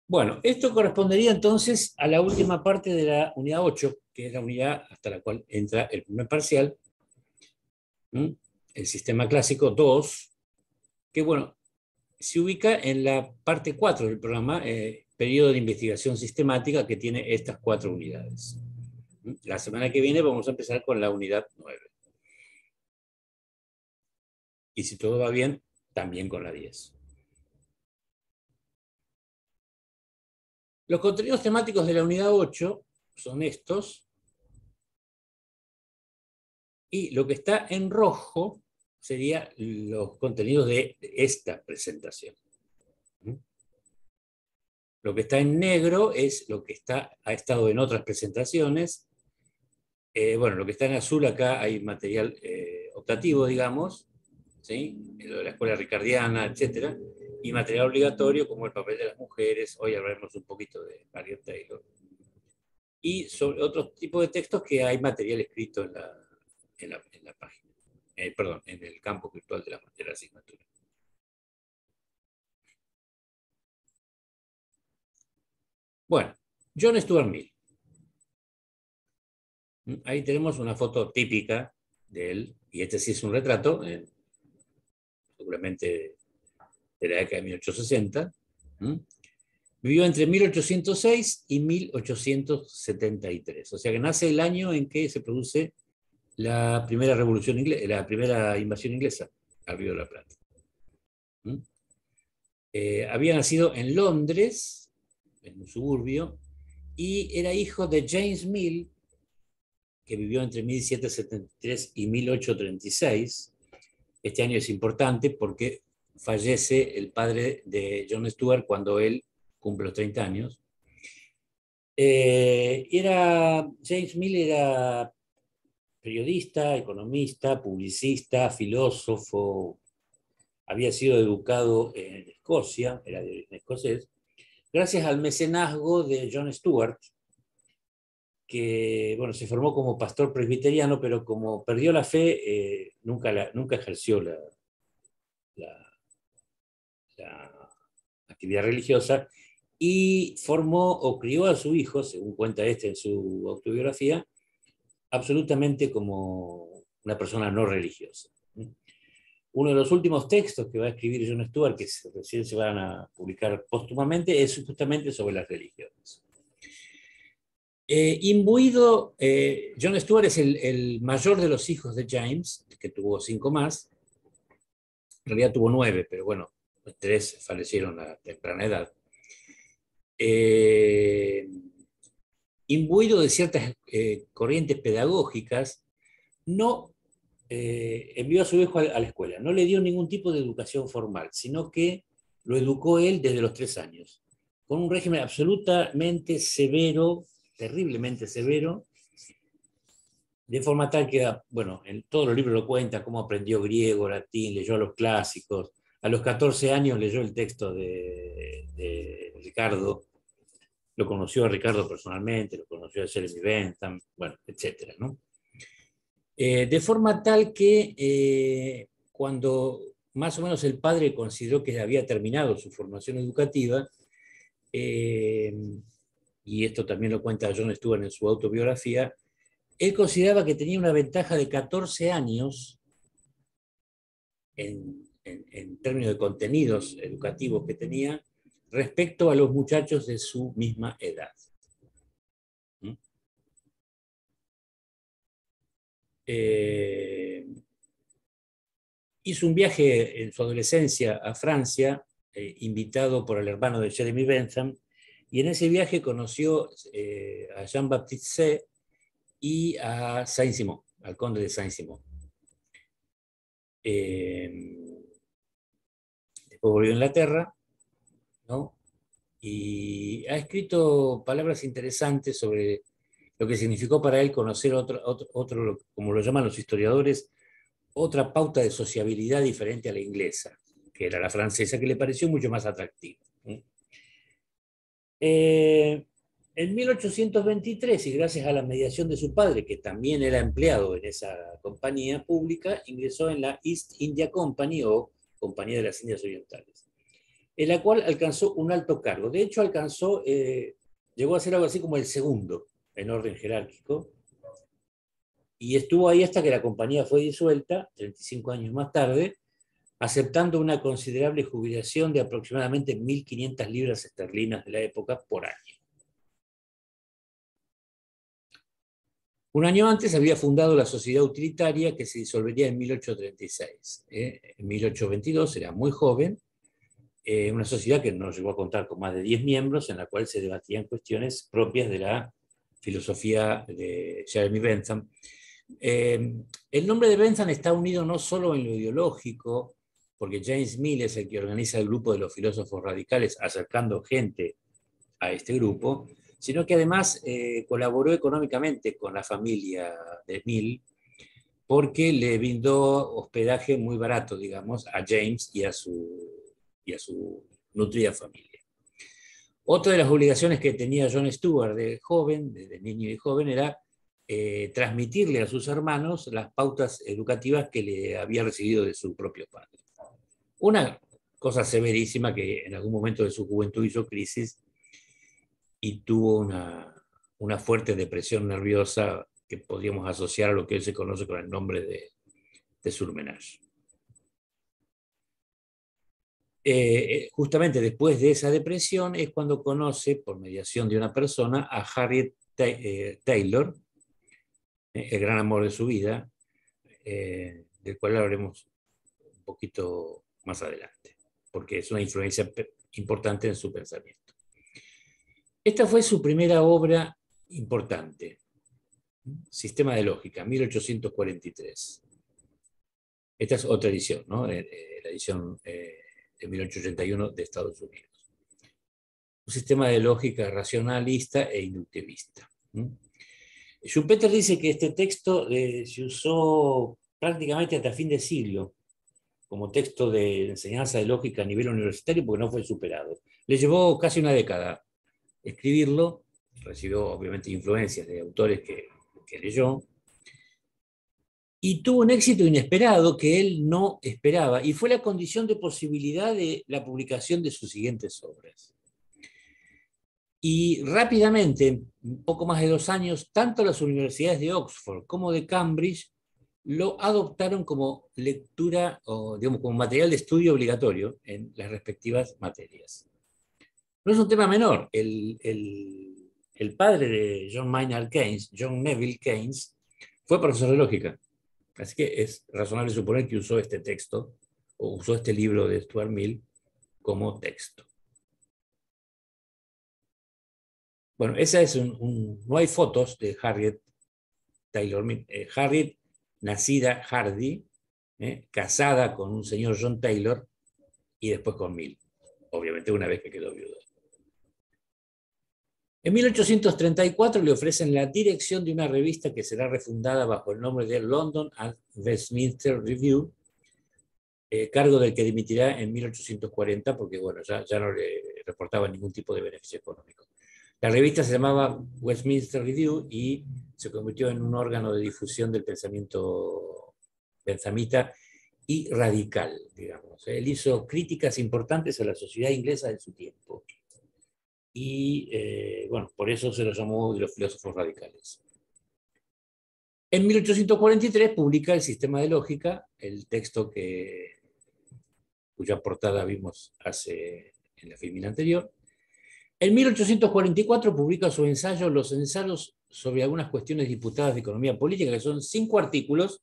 Bueno, esto correspondería entonces a la última parte de la unidad 8, que es la unidad hasta la cual entra el primer parcial, el sistema clásico 2, que bueno, se ubica en la parte 4 del programa, periodo de investigación sistemática, que tiene estas 4 unidades. La semana que viene vamos a empezar con la unidad 9. Y si todo va bien, también con la 10. Los contenidos temáticos de la unidad 8 son estos, y lo que está en rojo serían los contenidos de esta presentación. Lo que está en negro es lo que ha estado en otras presentaciones. Bueno, lo que está en azul acá hay material optativo, digamos, ¿sí? Lo de la escuela ricardiana, etc. Y material obligatorio como el papel de las mujeres. Hoy hablaremos un poquito de Harriet Taylor. Y sobre otros tipos de textos que hay material escrito en la página. Perdón, en el campo virtual de la asignatura. Bueno, John Stuart Mill. Ahí tenemos una foto típica de él, y este sí es un retrato, seguramente de la década de 1860. Vivió entre 1806 y 1873, o sea que nace el año en que se produce la primera revolución inglesa, la primera invasión inglesa al Río de la Plata. Había nacido en Londres, en un suburbio, y era hijo de James Mill, que vivió entre 1773 y 1836. Este año es importante porque fallece el padre de John Stuart cuando él cumple los 30 años. James Mill era periodista, economista, publicista, filósofo. Había sido educado en Escocia, era de origen escocés, gracias al mecenazgo de John Stuart, que bueno, se formó como pastor presbiteriano, pero como perdió la fe, nunca ejerció la actividad religiosa, y formó o crió a su hijo, según cuenta este en su autobiografía, absolutamente como una persona no religiosa. Uno de los últimos textos que va a escribir John Stuart, que recién se van a publicar póstumamente, es justamente sobre las religiones. John Stuart es el mayor de los hijos de James, que tuvo 5 más. En realidad tuvo 9, pero bueno, 3 fallecieron a temprana edad. Imbuido de ciertas corrientes pedagógicas, no envió a su hijo a la escuela, no le dio ningún tipo de educación formal, sino que lo educó él desde los 3 años, con un régimen absolutamente severo, terriblemente severo, de forma tal que, bueno, en todos los libros lo cuenta, cómo aprendió griego, latín, leyó los clásicos. A los 14 años leyó el texto de Ricardo, lo conoció a Ricardo personalmente, lo conoció a Jeremy Bentham, bueno, etcétera, ¿no? De forma tal que cuando más o menos el padre consideró que había terminado su formación educativa, y esto también lo cuenta John Stuart en su autobiografía, él consideraba que tenía una ventaja de 14 años en términos de contenidos educativos que tenía respecto a los muchachos de su misma edad. Hizo un viaje en su adolescencia a Francia, invitado por el hermano de Jeremy Bentham, y en ese viaje conoció a Jean-Baptiste Say y a Saint-Simon, al conde de Saint-Simon. Después volvió a Inglaterra, ¿no? Y ha escrito palabras interesantes sobre lo que significó para él conocer otro, como lo llaman los historiadores, otra pauta de sociabilidad diferente a la inglesa, que era la francesa, que le pareció mucho más atractiva. En 1823, y gracias a la mediación de su padre, que también era empleado en esa compañía pública, ingresó en la East India Company, o Compañía de las Indias Orientales. en la cual alcanzó un alto cargo. De hecho, llegó a ser algo así como el segundo en orden jerárquico, y estuvo ahí hasta que la compañía fue disuelta, 35 años más tarde, aceptando una considerable jubilación de aproximadamente 1.500 libras esterlinas de la época por año. Un año antes había fundado la sociedad utilitaria que se disolvería en 1836. En 1822 era muy joven, una sociedad que no llegó a contar con más de 10 miembros, en la cual se debatían cuestiones propias de la filosofía de Jeremy Bentham. El nombre de Bentham está unido no solo en lo ideológico, porque James Mill es el que organiza el grupo de los filósofos radicales, acercando gente a este grupo, sino que además colaboró económicamente con la familia de Mill, porque le brindó hospedaje muy barato, digamos, a James y a su nutrida familia. Otra de las obligaciones que tenía Jon Stewart de joven, de niño y joven, era transmitirle a sus hermanos las pautas educativas que le había recibido de su propio padre. Una cosa severísima que en algún momento de su juventud hizo crisis y tuvo una fuerte depresión nerviosa que podríamos asociar a lo que él se conoce con el nombre de surmenage. Justamente después de esa depresión es cuando conoce, por mediación de una persona, a Harriet Taylor, el gran amor de su vida, del cual hablaremos un poquito más adelante, porque es una influencia importante en su pensamiento. Esta fue su primera obra importante, Sistema de Lógica, 1843. Esta es otra edición, ¿no? La edición de 1881 de Estados Unidos. Un sistema de lógica racionalista e inductivista. Schumpeter dice que este texto se usó prácticamente hasta fin de siglo como texto de enseñanza de lógica a nivel universitario porque no fue superado. Le llevó casi una década escribirlo, recibió obviamente influencias de autores que leyó, y tuvo un éxito inesperado que él no esperaba, y fue la condición de posibilidad de la publicación de sus siguientes obras. Y rápidamente, un poco más de 2 años, tanto las universidades de Oxford como de Cambridge lo adoptaron como lectura o digamos como material de estudio obligatorio en las respectivas materias. No es un tema menor. El padre de John Maynard Keynes, John Neville Keynes, fue profesor de lógica. Así que es razonable suponer que usó este texto o usó este libro de Stuart Mill como texto. Bueno, esa es no hay fotos de Harriet Taylor Mill. Harriet, nacida Hardy, casada con un señor John Taylor y después con Mill, obviamente una vez que quedó viuda. En 1834 le ofrecen la dirección de una revista que será refundada bajo el nombre de London and Westminster Review, cargo del que dimitirá en 1840 porque bueno, ya no le reportaba ningún tipo de beneficio económico. La revista se llamaba Westminster Review y se convirtió en un órgano de difusión del pensamiento benthamita y radical, digamos. Él hizo críticas importantes a la sociedad inglesa de su tiempo. Y bueno, por eso se lo llamó de los filósofos radicales. En 1843 publica El Sistema de Lógica, el texto cuya portada vimos en la filmina anterior. En 1844 publica su ensayo Los ensayos sobre algunas cuestiones disputadas de economía política, que son 5 artículos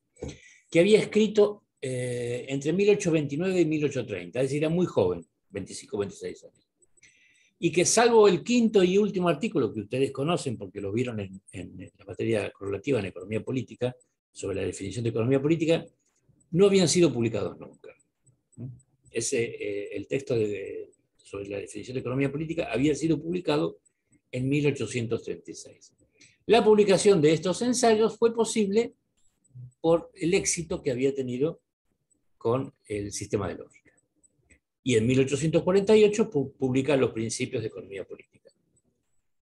que había escrito entre 1829 y 1830, es decir, era muy joven, 25 o 26 años. Y que salvo el quinto y último artículo que ustedes conocen porque lo vieron en la materia correlativa en economía política, sobre la definición de economía política, no habían sido publicados nunca. El texto sobre la definición de economía política había sido publicado en 1836. La publicación de estos ensayos fue posible por el éxito que había tenido con el sistema de lógica. Y en 1848 publica Los Principios de Economía Política,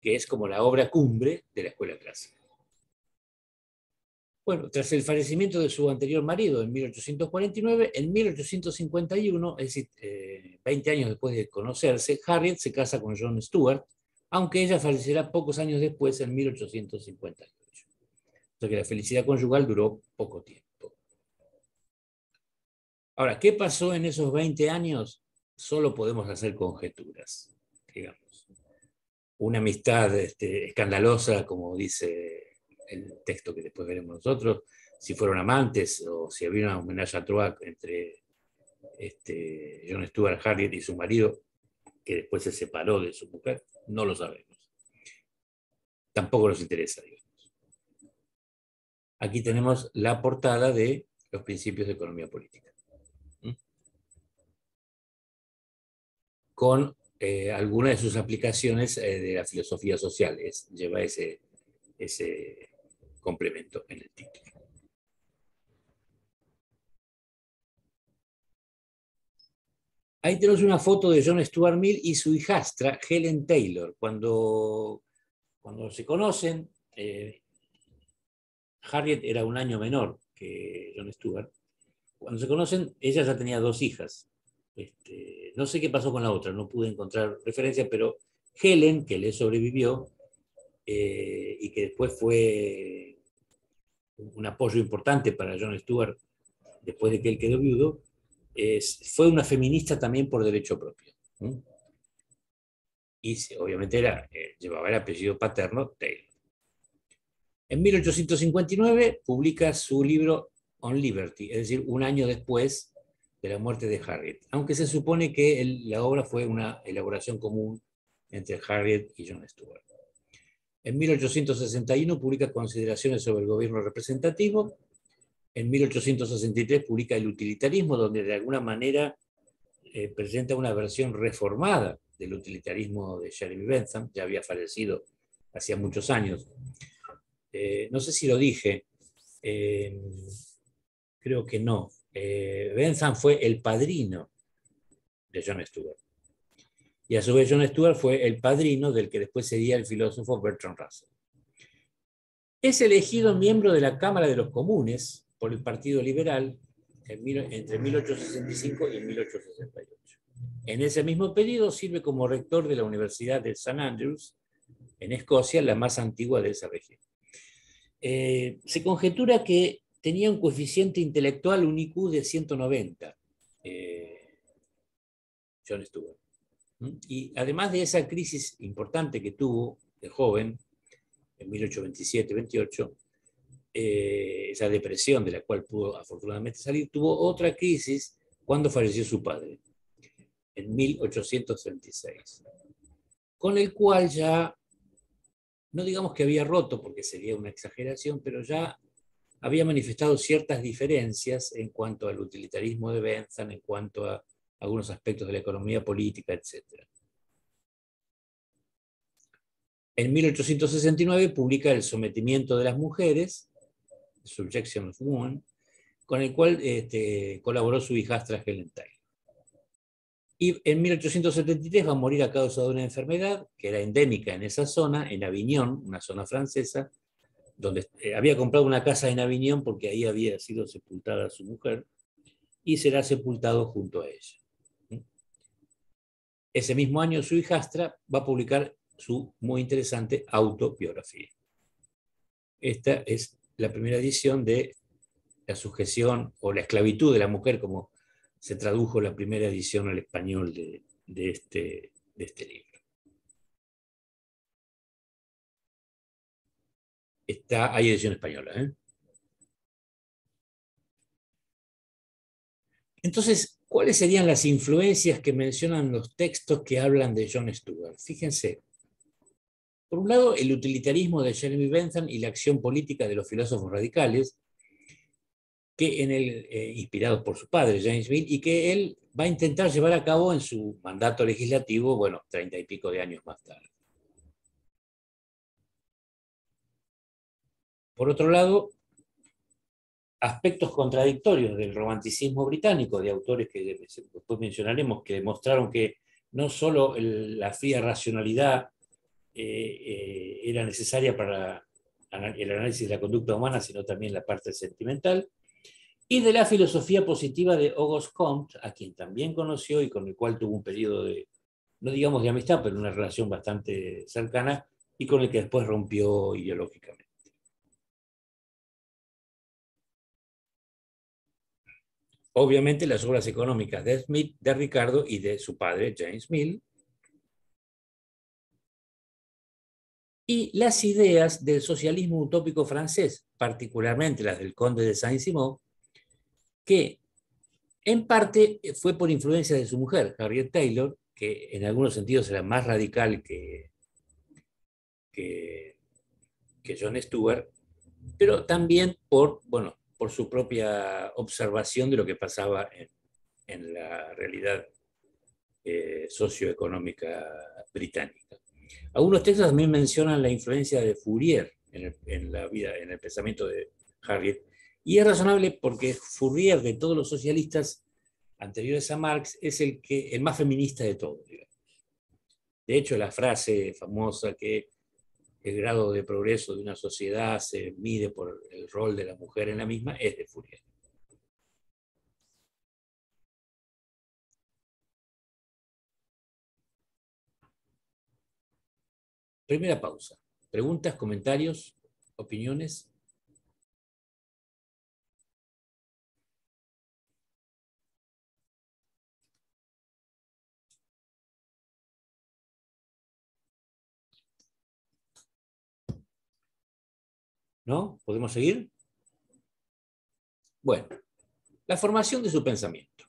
que es como la obra cumbre de la escuela clásica. Bueno, tras el fallecimiento de su anterior marido en 1849, en 1851, es decir, 20 años después de conocerse, Harriet se casa con John Stuart, aunque ella fallecerá pocos años después, en 1858. O sea que la felicidad conyugal duró poco tiempo. Ahora, ¿qué pasó en esos 20 años? Solo podemos hacer conjeturas, digamos. Una amistad escandalosa, como dice el texto que después veremos nosotros, si fueron amantes o si había una homenaje a trois entre John Stuart Harriet y su marido, que después se separó de su mujer, no lo sabemos. Tampoco nos interesa, digamos. Aquí tenemos la portada de Los principios de economía política, con algunas de sus aplicaciones de la filosofía social. Lleva ese complemento en el título. Ahí tenemos una foto de John Stuart Mill y su hijastra, Helen Taylor. Cuando se conocen, Harriet era un año menor que John Stuart. Cuando se conocen, ella ya tenía 2 hijas. No sé qué pasó con la otra, no pude encontrar referencia, pero Helen, que le sobrevivió y que después fue un apoyo importante para John Stuart después de que él quedó viudo, fue una feminista también por derecho propio. Y obviamente llevaba el apellido paterno Taylor. En 1859 publica su libro On Liberty, es decir, un año después de la muerte de Harriet, aunque se supone que la obra fue una elaboración común entre Harriet y John Stuart. En 1861 publica Consideraciones sobre el gobierno representativo. En 1863 publica El utilitarismo, donde de alguna manera presenta una versión reformada del utilitarismo de Jeremy Bentham, ya había fallecido hacía muchos años. No sé si lo dije, creo que no. Bentham fue el padrino de John Stuart. Y a su vez John Stuart fue el padrino del que después sería el filósofo Bertrand Russell. Es elegido miembro de la Cámara de los Comunes por el Partido Liberal entre 1865 y 1868. En ese mismo periodo sirve como rector de la Universidad de St. Andrews, en Escocia, la más antigua de esa región. Se conjetura que tenía un coeficiente intelectual, un IQ de 190, John Stuart. Y además de esa crisis importante que tuvo de joven, en 1827-28, esa depresión de la cual pudo afortunadamente salir, tuvo otra crisis cuando falleció su padre, en 1836, con el cual ya, no digamos que había roto, porque sería una exageración, pero ya había manifestado ciertas diferencias en cuanto al utilitarismo de Bentham, en cuanto a algunos aspectos de la economía política, etc. En 1869 publica El sometimiento de las mujeres, Subjection of Women, con el cual colaboró su hijastra Helen Taylor. Y en 1873 va a morir a causa de una enfermedad que era endémica en esa zona, en Avignon, una zona francesa, donde había comprado una casa en Avignon porque ahí había sido sepultada su mujer, y será sepultado junto a ella. Ese mismo año su hijastra va a publicar su muy interesante autobiografía. Esta es la primera edición de La sujeción o la esclavitud de la mujer, como se tradujo la primera edición al español de este libro. Hay edición española. Entonces, ¿cuáles serían las influencias que mencionan los textos que hablan de John Stuart? Fíjense, por un lado, el utilitarismo de Jeremy Bentham y la acción política de los filósofos radicales, que inspirados por su padre, James Mill, y que él va a intentar llevar a cabo en su mandato legislativo, 30 y pico de años más tarde. Por otro lado, aspectos contradictorios del romanticismo británico, de autores que después mencionaremos, que demostraron que no solo la fría racionalidad era necesaria para el análisis de la conducta humana, sino también la parte sentimental, y de la filosofía positiva de Auguste Comte, a quien también conoció y con el cual tuvo un periodo de, no digamos de amistad, pero una relación bastante cercana, y con el que después rompió ideológicamente. Obviamente las obras económicas de Smith, de Ricardo y de su padre, James Mill, y las ideas del socialismo utópico francés, particularmente las del conde de Saint-Simon, que en parte fue por influencia de su mujer, Harriet Taylor, que en algunos sentidos era más radical que, que John Stuart, pero también por, bueno, por su propia observación de lo que pasaba en la realidad socioeconómica británica. Algunos textos también mencionan la influencia de Fourier en la vida, en el pensamiento de Harriet, y es razonable porque Fourier, de todos los socialistas anteriores a Marx, es el más feminista de todos. Digamos. De hecho, la frase famosa que el grado de progreso de una sociedad se mide por el rol de la mujer en la misma es de Fourier. Primera pausa. ¿Preguntas, comentarios, opiniones? ¿No? ¿Podemos seguir? Bueno, la formación de su pensamiento.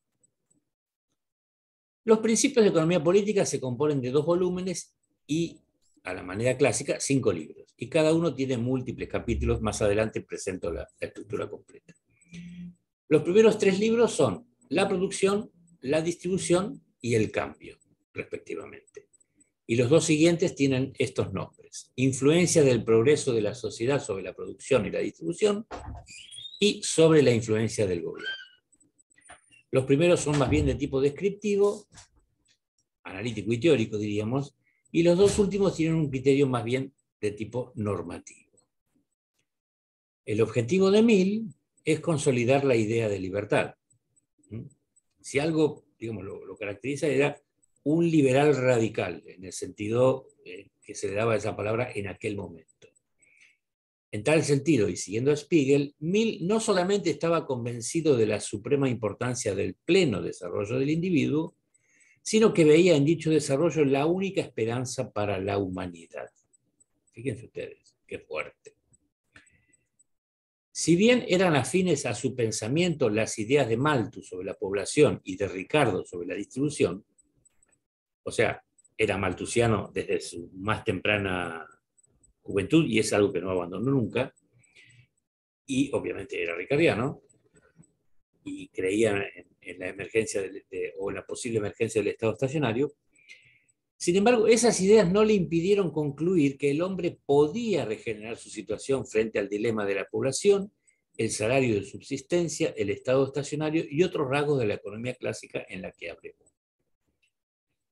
Los principios de economía política se componen de 2 volúmenes y, a la manera clásica, 5 libros. Y cada uno tiene múltiples capítulos. Más adelante presento la estructura completa. Los primeros 3 libros son la producción, la distribución y el cambio, respectivamente. Y los 2 siguientes tienen estos nombres: influencia del progreso de la sociedad sobre la producción y la distribución, y sobre la influencia del gobierno. Los primeros son más bien de tipo descriptivo, analítico y teórico, diríamos, y los 2 últimos tienen un criterio más bien de tipo normativo. El objetivo de Mill es consolidar la idea de libertad. Si algo, digamos, lo caracteriza, era un liberal radical, en el sentido que se le daba esa palabra en aquel momento. En tal sentido, y siguiendo a Spiegel, Mill no solamente estaba convencido de la suprema importancia del pleno desarrollo del individuo, sino que veía en dicho desarrollo la única esperanza para la humanidad. Fíjense ustedes, qué fuerte. Si bien eran afines a su pensamiento las ideas de Malthus sobre la población y de Ricardo sobre la distribución, o sea, era malthusiano desde su más temprana juventud y es algo que no abandonó nunca, y obviamente era ricardiano y creía en la emergencia o en la posible emergencia del Estado estacionario. Sin embargo, esas ideas no le impidieron concluir que el hombre podía regenerar su situación frente al dilema de la población, el salario de subsistencia, el estado estacionario y otros rasgos de la economía clásica en la que hablemos.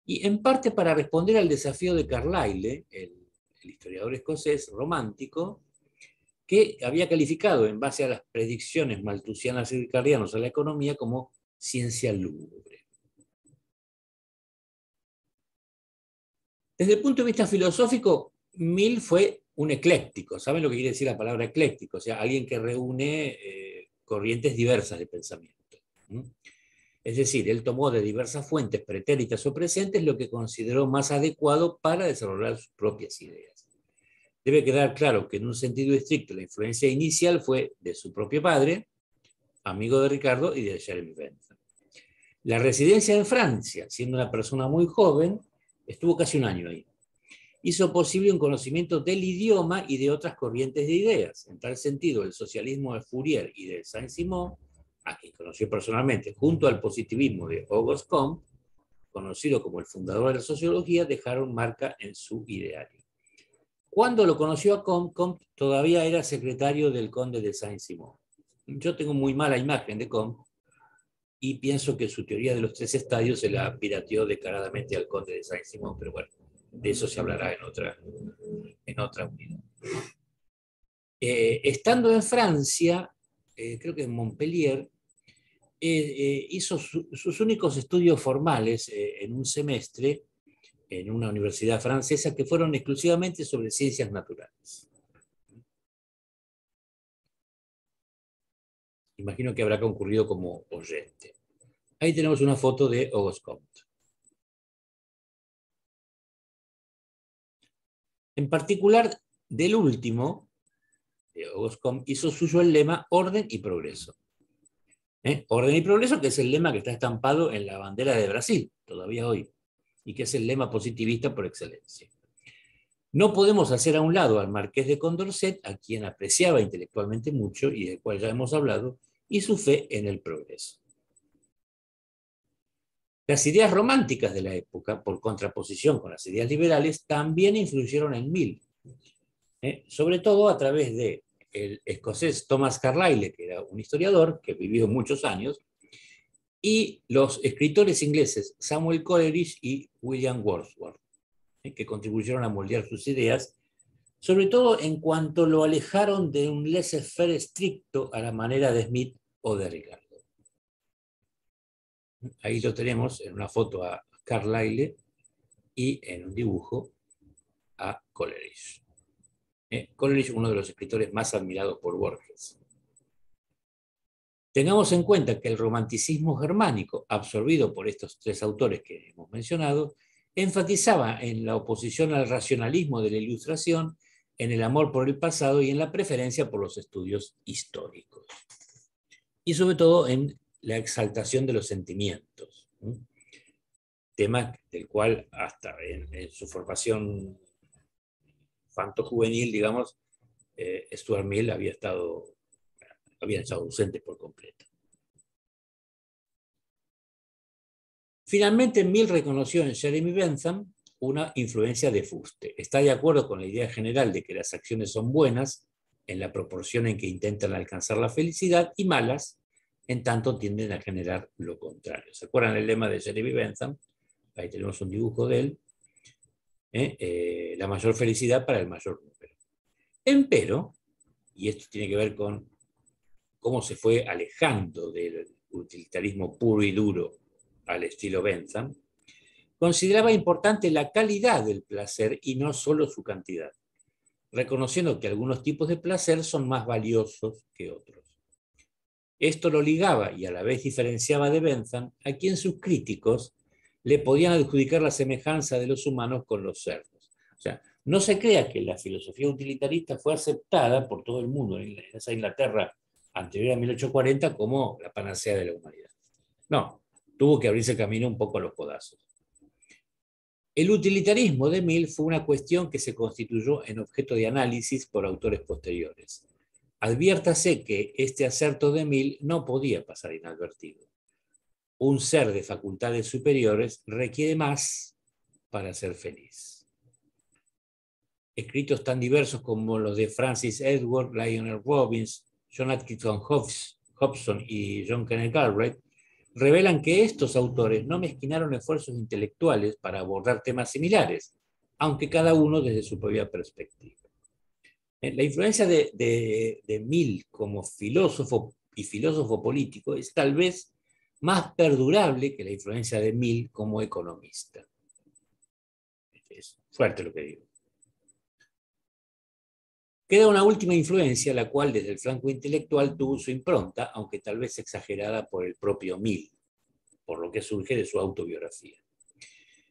Y en parte para responder al desafío de Carlyle, el historiador escocés romántico, que había calificado en base a las predicciones malthusianas y ricardianas a la economía como ciencia lúgubre. Desde el punto de vista filosófico, Mill fue un ecléctico. ¿Saben lo que quiere decir la palabra ecléctico? O sea, alguien que reúne corrientes diversas de pensamiento. Es decir, él tomó de diversas fuentes pretéritas o presentes lo que consideró más adecuado para desarrollar sus propias ideas. Debe quedar claro que en un sentido estricto la influencia inicial fue de su propio padre, amigo de Ricardo y de Jeremy Bentham. La residencia en Francia, siendo una persona muy joven, estuvo casi un año ahí. Hizo posible un conocimiento del idioma y de otras corrientes de ideas. En tal sentido, el socialismo de Fourier y de Saint-Simon, a quien conoció personalmente, junto al positivismo de Auguste Comte, conocido como el fundador de la sociología, dejaron marca en su ideario. Cuando lo conoció a Comte, Comte todavía era secretario del conde de Saint-Simon. Yo tengo muy mala imagen de Comte y pienso que su teoría de los 3 estadios se la pirateó descaradamente al conde de Saint-Simon, pero bueno, de eso se hablará en otra unidad. Estando en Francia, creo que en Montpellier, hizo sus únicos estudios formales en un semestre en una universidad francesa que fueron exclusivamente sobre ciencias naturales. Imagino que habrá concurrido como oyente. Ahí tenemos una foto de Auguste Comte. En particular, del último, de Auguste Comte, hizo suyo el lema orden y progreso. Orden y progreso, que es el lema que está estampado en la bandera de Brasil, todavía hoy, y que es el lema positivista por excelencia. No podemos hacer a un lado al marqués de Condorcet, a quien apreciaba intelectualmente mucho y del cual ya hemos hablado, y su fe en el progreso. Las ideas románticas de la época, por contraposición con las ideas liberales, también influyeron en Mill, sobre todo a través de el escocés Thomas Carlyle, que era un historiador que vivió muchos años, y los escritores ingleses Samuel Coleridge y William Wordsworth, que contribuyeron a moldear sus ideas, sobre todo en cuanto lo alejaron de un laissez-faire estricto a la manera de Smith o de Ricardo. Ahí lo tenemos en una foto a Carlyle y en un dibujo a Coleridge. Coleridge, uno de los escritores más admirados por Borges. Tengamos en cuenta que el romanticismo germánico, absorbido por estos tres autores que hemos mencionado, enfatizaba en la oposición al racionalismo de la Ilustración, en el amor por el pasado y en la preferencia por los estudios históricos. Y sobre todo en la exaltación de los sentimientos, tema del cual hasta en su formación infanto-juvenil, digamos, Stuart Mill había estado ausente por completo. Finalmente, Mill reconoció en Jeremy Bentham una influencia de fuste. Está de acuerdo con la idea general de que las acciones son buenas en la proporción en que intentan alcanzar la felicidad y malas en tanto tienden a generar lo contrario. ¿Se acuerdan el lema de Jeremy Bentham? Ahí tenemos un dibujo de él. La mayor felicidad para el mayor número. Empero, y esto tiene que ver con cómo se fue alejando del utilitarismo puro y duro al estilo Bentham, consideraba importante la calidad del placer y no solo su cantidad, reconociendo que algunos tipos de placer son más valiosos que otros. Esto lo ligaba y a la vez diferenciaba de Bentham, a quien sus críticos le podían adjudicar la semejanza de los humanos con los cerdos. O sea, no se crea que la filosofía utilitarista fue aceptada por todo el mundo en esa Inglaterra anterior a 1840 como la panacea de la humanidad. No, tuvo que abrirse camino un poco a los codazos. El utilitarismo de Mill fue una cuestión que se constituyó en objeto de análisis por autores posteriores. Adviértase que este acerto de Mill no podía pasar inadvertido. Un ser de facultades superiores requiere más para ser feliz. Escritos tan diversos como los de Francis Edward, Lionel Robbins, John Atkinson Hobson y John Kenneth Galbraith revelan que estos autores no mezquinaron esfuerzos intelectuales para abordar temas similares, aunque cada uno desde su propia perspectiva. La influencia de Mill como filósofo y filósofo político es tal vez más perdurable que la influencia de Mill como economista. Es fuerte lo que digo. Queda una última influencia, la cual desde el flanco intelectual tuvo su impronta, aunque tal vez exagerada por el propio Mill, por lo que surge de su autobiografía.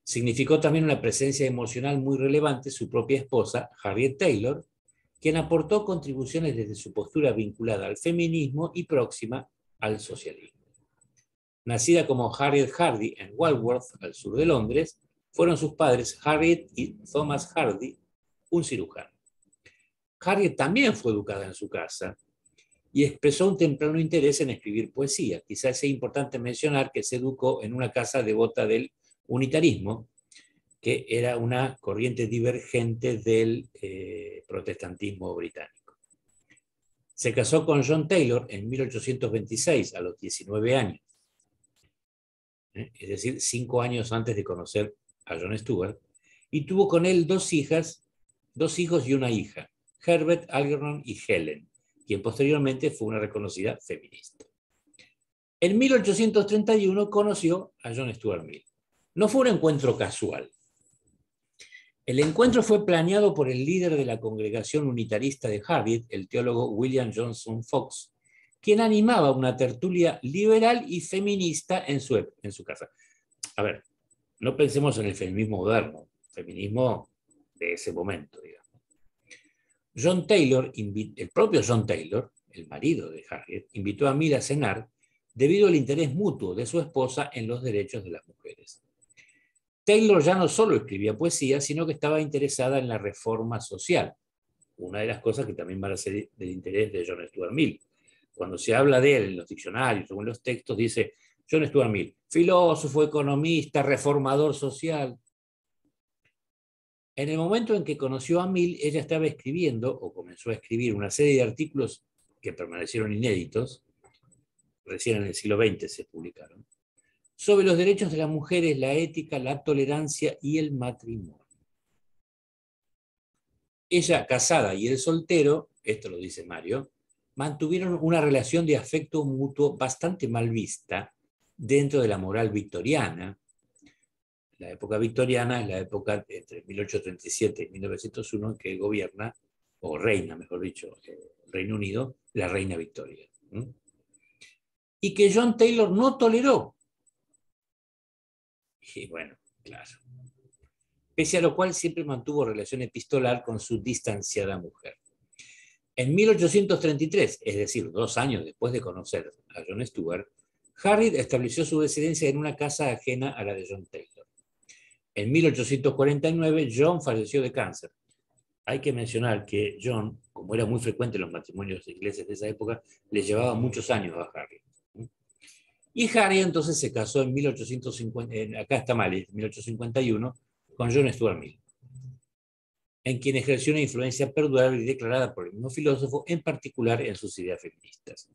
Significó también una presencia emocional muy relevante su propia esposa, Harriet Taylor, quien aportó contribuciones desde su postura vinculada al feminismo y próxima al socialismo. Nacida como Harriet Hardy en Walworth, al sur de Londres, fueron sus padres Harriet y Thomas Hardy, un cirujano. Harriet también fue educada en su casa y expresó un temprano interés en escribir poesía. Quizás sea importante mencionar que se educó en una casa devota del unitarismo, que era una corriente divergente del protestantismo británico. Se casó con John Taylor en 1826, a los 19 años, es decir, 5 años antes de conocer a John Stuart, y tuvo con él 2 hijos y una hija. Herbert, Algernon y Helen, quien posteriormente fue una reconocida feminista. En 1831 conoció a John Stuart Mill. No fue un encuentro casual. El encuentro fue planeado por el líder de la congregación unitarista de Harriet, el teólogo William Johnson Fox, quien animaba una tertulia liberal y feminista en su casa. A ver, no pensemos en el feminismo moderno, feminismo de ese momento, digamos. John Taylor, el propio John Taylor, el marido de Harriet, invitó a Mill a cenar debido al interés mutuo de su esposa en los derechos de las mujeres. Taylor ya no solo escribía poesía, sino que estaba interesada en la reforma social, una de las cosas que también van a ser del interés de John Stuart Mill. Cuando se habla de él en los diccionarios o en los textos, dice John Stuart Mill, filósofo, economista, reformador social. En el momento en que conoció a Mill, ella estaba escribiendo, o comenzó a escribir, una serie de artículos que permanecieron inéditos, recién en el siglo XX se publicaron, sobre los derechos de las mujeres, la ética, la tolerancia y el matrimonio. Ella, casada, y él soltero, esto lo dice Mario, mantuvieron una relación de afecto mutuo bastante mal vista dentro de la moral victoriana. La época victoriana es la época entre 1837 y 1901 en que gobierna, o reina, mejor dicho, el Reino Unido, la reina Victoria. Y que John Taylor no toleró. Y bueno, claro. Pese a lo cual siempre mantuvo relación epistolar con su distanciada mujer. En 1833, es decir, 2 años después de conocer a John Stuart, Harriet estableció su residencia en una casa ajena a la de John Taylor. En 1849, John falleció de cáncer. Hay que mencionar que John, como era muy frecuente en los matrimonios ingleses de esa época, le llevaba muchos años a Harriet. Y Harriet entonces se casó en 1850, acá está mal, en 1851, con John Stuart Mill, en quien ejerció una influencia perdurable y declarada por el mismo filósofo, en particular en sus ideas feministas.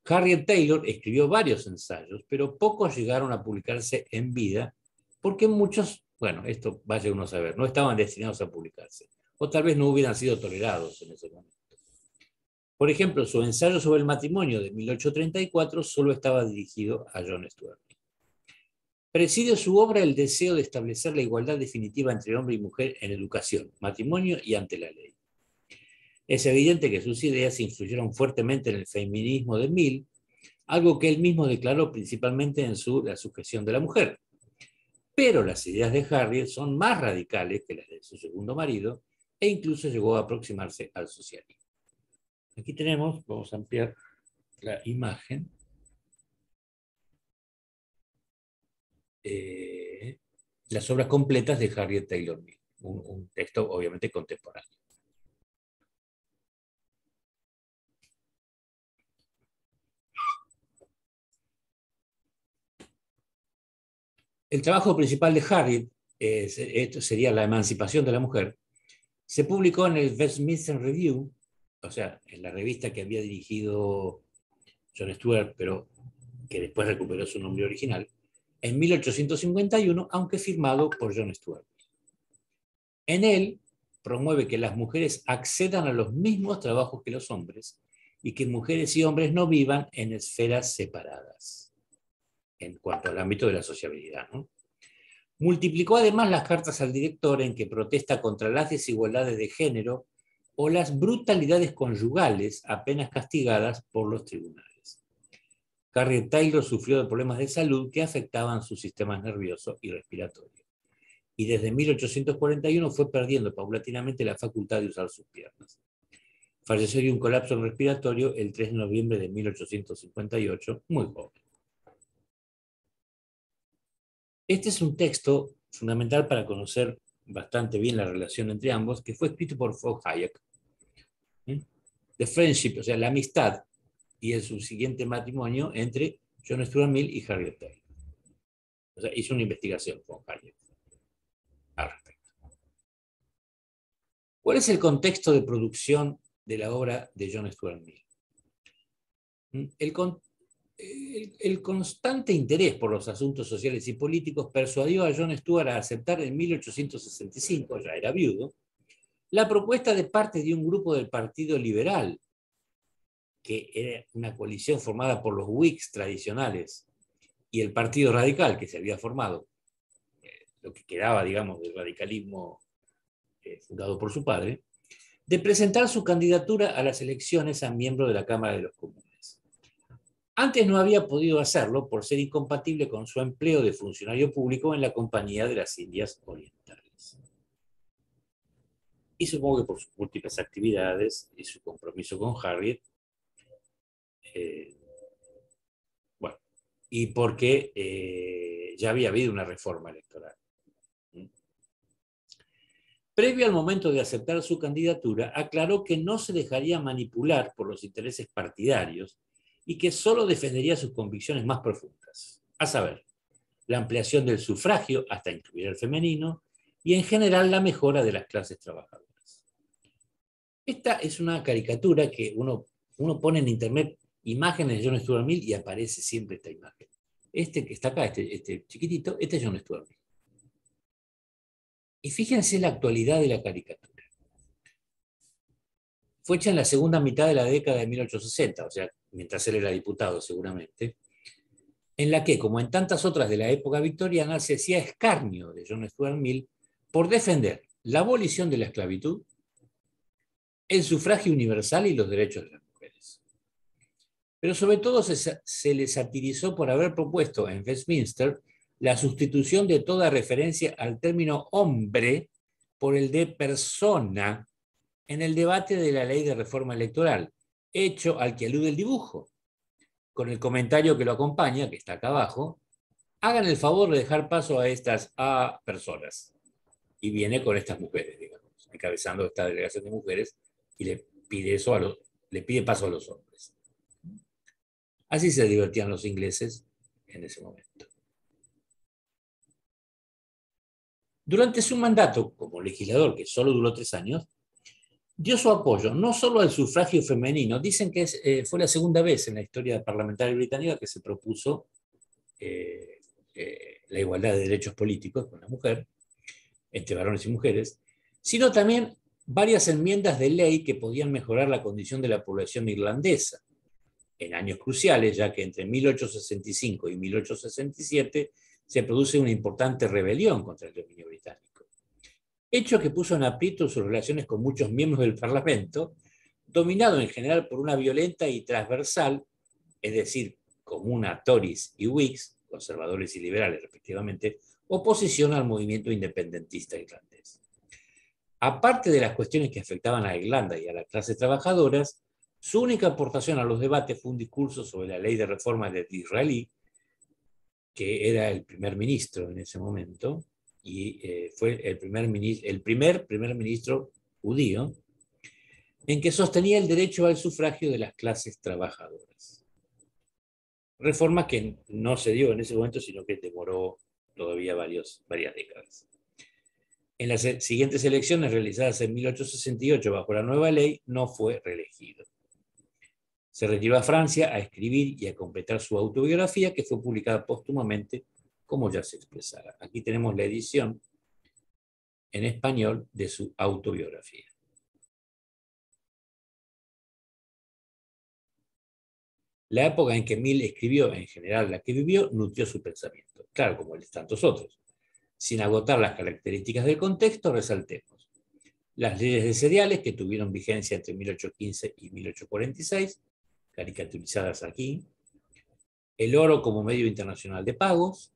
Harriet Taylor escribió varios ensayos, pero pocos llegaron a publicarse en vida, porque muchos, bueno, esto vaya uno a saber, no estaban destinados a publicarse, o tal vez no hubieran sido tolerados en ese momento. Por ejemplo, su ensayo sobre el matrimonio de 1834 solo estaba dirigido a John Stuart Mill. Preside su obra el deseo de establecer la igualdad definitiva entre hombre y mujer en educación, matrimonio y ante la ley. Es evidente que sus ideas influyeron fuertemente en el feminismo de Mill, algo que él mismo declaró principalmente en La sujeción de la mujer. Pero las ideas de Harriet son más radicales que las de su segundo marido e incluso llegó a aproximarse al socialismo. Aquí tenemos, vamos a ampliar la imagen, las obras completas de Harriet Taylor Mill, un texto obviamente contemporáneo. El trabajo principal de Harriet, esto sería La emancipación de la mujer, se publicó en el Westminster Review, o sea, en la revista que había dirigido John Stuart, pero que después recuperó su nombre original, en 1851, aunque firmado por John Stuart. En él promueve que las mujeres accedan a los mismos trabajos que los hombres y que mujeres y hombres no vivan en esferas separadas en cuanto al ámbito de la sociabilidad, ¿no? Multiplicó además las cartas al director en que protesta contra las desigualdades de género o las brutalidades conyugales apenas castigadas por los tribunales. Harriet Taylor sufrió de problemas de salud que afectaban su sistema nervioso y respiratorio. Y desde 1841 fue perdiendo paulatinamente la facultad de usar sus piernas. Falleció de un colapso respiratorio el 3 de noviembre de 1858, muy joven. Este es un texto fundamental para conocer bastante bien la relación entre ambos, que fue escrito por Paul Hayek. The Friendship, o sea, la amistad y el subsiguiente matrimonio entre John Stuart Mill y Harriet Taylor. O sea, hizo una investigación con Hayek al respecto. ¿Cuál es el contexto de producción de la obra de John Stuart Mill? El constante interés por los asuntos sociales y políticos persuadió a John Stuart a aceptar en 1865, ya era viudo, La propuesta de parte de un grupo del Partido Liberal, que era una coalición formada por los Whigs tradicionales y el Partido Radical, que se había formado, lo que quedaba, digamos, del radicalismo fundado por su padre, de presentar su candidatura a las elecciones a miembro de la Cámara de los Comunes. Antes no había podido hacerlo por ser incompatible con su empleo de funcionario público en la Compañía de las Indias Orientales. Y supongo que por sus múltiples actividades y su compromiso con Harriet, eh, bueno, y porque ya había habido una reforma electoral. Previo al momento de aceptar su candidatura, aclaró que no se dejaría manipular por los intereses partidarios y que solo defendería sus convicciones más profundas, a saber, la ampliación del sufragio hasta incluir el femenino y en general la mejora de las clases trabajadoras. Esta es una caricatura que uno pone en internet imágenes de John Stuart Mill y aparece siempre esta imagen. Este que está acá, este chiquitito, este es John Stuart Mill. Y fíjense la actualidad de la caricatura. Fue hecha en la segunda mitad de la década de 1860, o sea, mientras él era diputado seguramente, en la que, como en tantas otras de la época victoriana, se hacía escarnio de John Stuart Mill por defender la abolición de la esclavitud, el sufragio universal y los derechos de las mujeres. Pero sobre todo se le satirizó por haber propuesto en Westminster la sustitución de toda referencia al término hombre por el de persona en el debate de la ley de reforma electoral, hecho al que alude el dibujo, con el comentario que lo acompaña, que está acá abajo: hagan el favor de dejar paso a estas personas. Y viene con estas mujeres, digamos, encabezando esta delegación de mujeres, y le pide paso a los hombres. Así se divertían los ingleses en ese momento. Durante su mandato como legislador, que solo duró 3 años, dio su apoyo no solo al sufragio femenino, dicen que fue la segunda vez en la historia parlamentaria británica que se propuso la igualdad de derechos políticos con la mujer, entre varones y mujeres, sino también varias enmiendas de ley que podían mejorar la condición de la población irlandesa en años cruciales, ya que entre 1865 y 1867 se produce una importante rebelión contra el dominio británico, hecho que puso en aprieto sus relaciones con muchos miembros del Parlamento, dominado en general por una violenta y transversal, es decir, comuna Tories y Whigs, conservadores y liberales respectivamente, oposición al movimiento independentista irlandés. Aparte de las cuestiones que afectaban a Irlanda y a las clases trabajadoras, su única aportación a los debates fue un discurso sobre la ley de reforma de Disraeli, que era el primer ministro en ese momento, y fue el primer ministro judío, en que sostenía el derecho al sufragio de las clases trabajadoras. Reforma que no se dio en ese momento, sino que demoró todavía varias décadas. En las siguientes elecciones realizadas en 1868 bajo la nueva ley, no fue reelegido. Se retiró a Francia a escribir y a completar su autobiografía, que fue publicada póstumamente, como ya se expresara. Aquí tenemos la edición en español de su autobiografía. La época en que Mill escribió, en general la que vivió, nutrió su pensamiento, claro, como el de tantos otros. Sin agotar las características del contexto, resaltemos las leyes de cereales, que tuvieron vigencia entre 1815 y 1846, caricaturizadas aquí, el oro como medio internacional de pagos,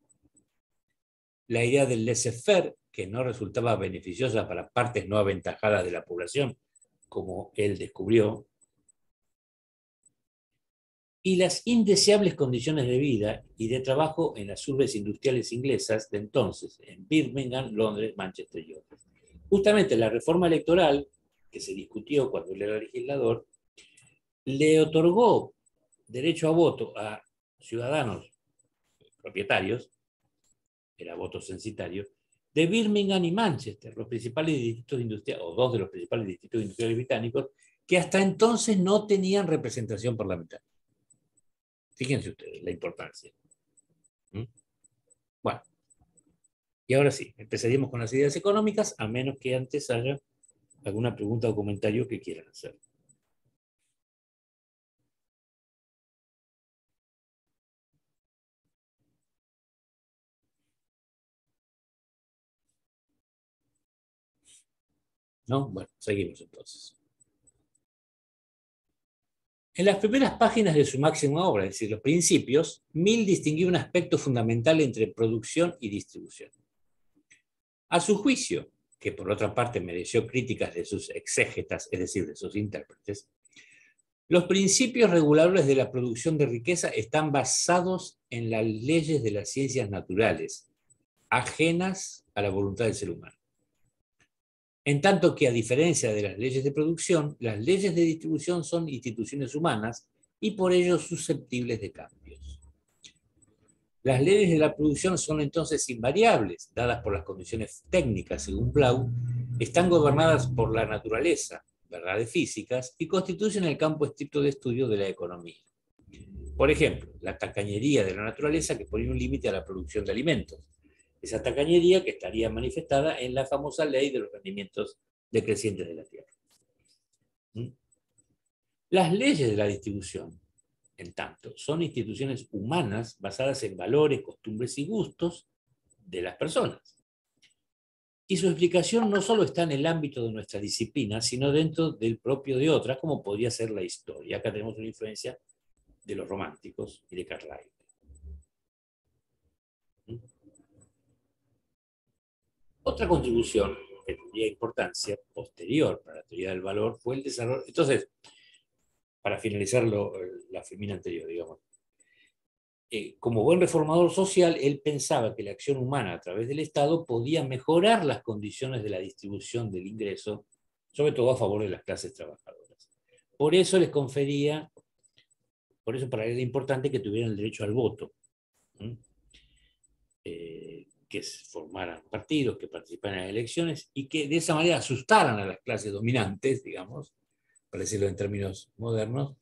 la idea del laissez-faire, que no resultaba beneficiosa para partes no aventajadas de la población, como él descubrió, y las indeseables condiciones de vida y de trabajo en las urbes industriales inglesas de entonces, en Birmingham, Londres, Manchester y otros. Justamente la reforma electoral, que se discutió cuando él era legislador, le otorgó derecho a voto a ciudadanos propietarios, era voto censitario, de Birmingham y Manchester, los principales distritos industriales, o dos de los principales distritos industriales británicos, que hasta entonces no tenían representación parlamentaria. Fíjense ustedes la importancia. Bueno, y ahora sí, empezaríamos con las ideas económicas, a menos que antes haya alguna pregunta o comentario que quieran hacer. ¿No? Bueno, seguimos entonces. En las primeras páginas de su máxima obra, es decir, Los Principios, Mill distinguió un aspecto fundamental entre producción y distribución. A su juicio, que por otra parte mereció críticas de sus exégetas, es decir, de sus intérpretes, los principios regulables de la producción de riqueza están basados en las leyes de las ciencias naturales, ajenas a la voluntad del ser humano. En tanto que, a diferencia de las leyes de producción, las leyes de distribución son instituciones humanas y por ello susceptibles de cambios. Las leyes de la producción son entonces invariables, dadas por las condiciones técnicas, según Blau, están gobernadas por la naturaleza, verdades físicas, y constituyen el campo estricto de estudio de la economía. Por ejemplo, la tacañería de la naturaleza que pone un límite a la producción de alimentos. Esa tacañería que estaría manifestada en la famosa ley de los rendimientos decrecientes de la tierra. Las leyes de la distribución, en tanto, son instituciones humanas basadas en valores, costumbres y gustos de las personas. Y su explicación no solo está en el ámbito de nuestra disciplina, sino dentro del propio de otras, como podría ser la historia. Acá tenemos una influencia de los románticos y de Carlyle. Otra contribución que tendría importancia posterior para la teoría del valor fue el desarrollo. Entonces, para finalizar la femina anterior, digamos, como buen reformador social, él pensaba que la acción humana a través del Estado podía mejorar las condiciones de la distribución del ingreso, sobre todo a favor de las clases trabajadoras. Por eso les confería, por eso para él era importante que tuvieran el derecho al voto, que formaran partidos, que participaran en las elecciones y que de esa manera asustaran a las clases dominantes, digamos, para decirlo en términos modernos,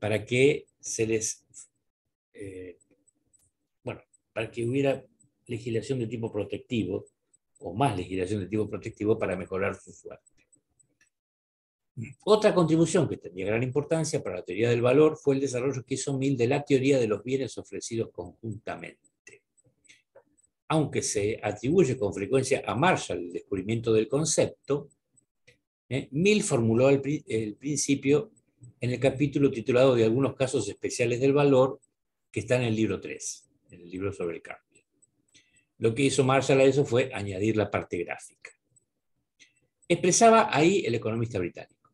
para que se les para que hubiera legislación de tipo protectivo, o más legislación de tipo protectivo para mejorar su suerte. Otra contribución que tenía gran importancia para la teoría del valor fue el desarrollo que hizo Mill de la teoría de los bienes ofrecidos conjuntamente. Aunque se atribuye con frecuencia a Marshall el descubrimiento del concepto, Mill formuló el principio en el capítulo titulado de algunos casos especiales del valor, que está en el libro 3, en el libro sobre el cambio. Lo que hizo Marshall a eso fue añadir la parte gráfica. Expresaba ahí el economista británico: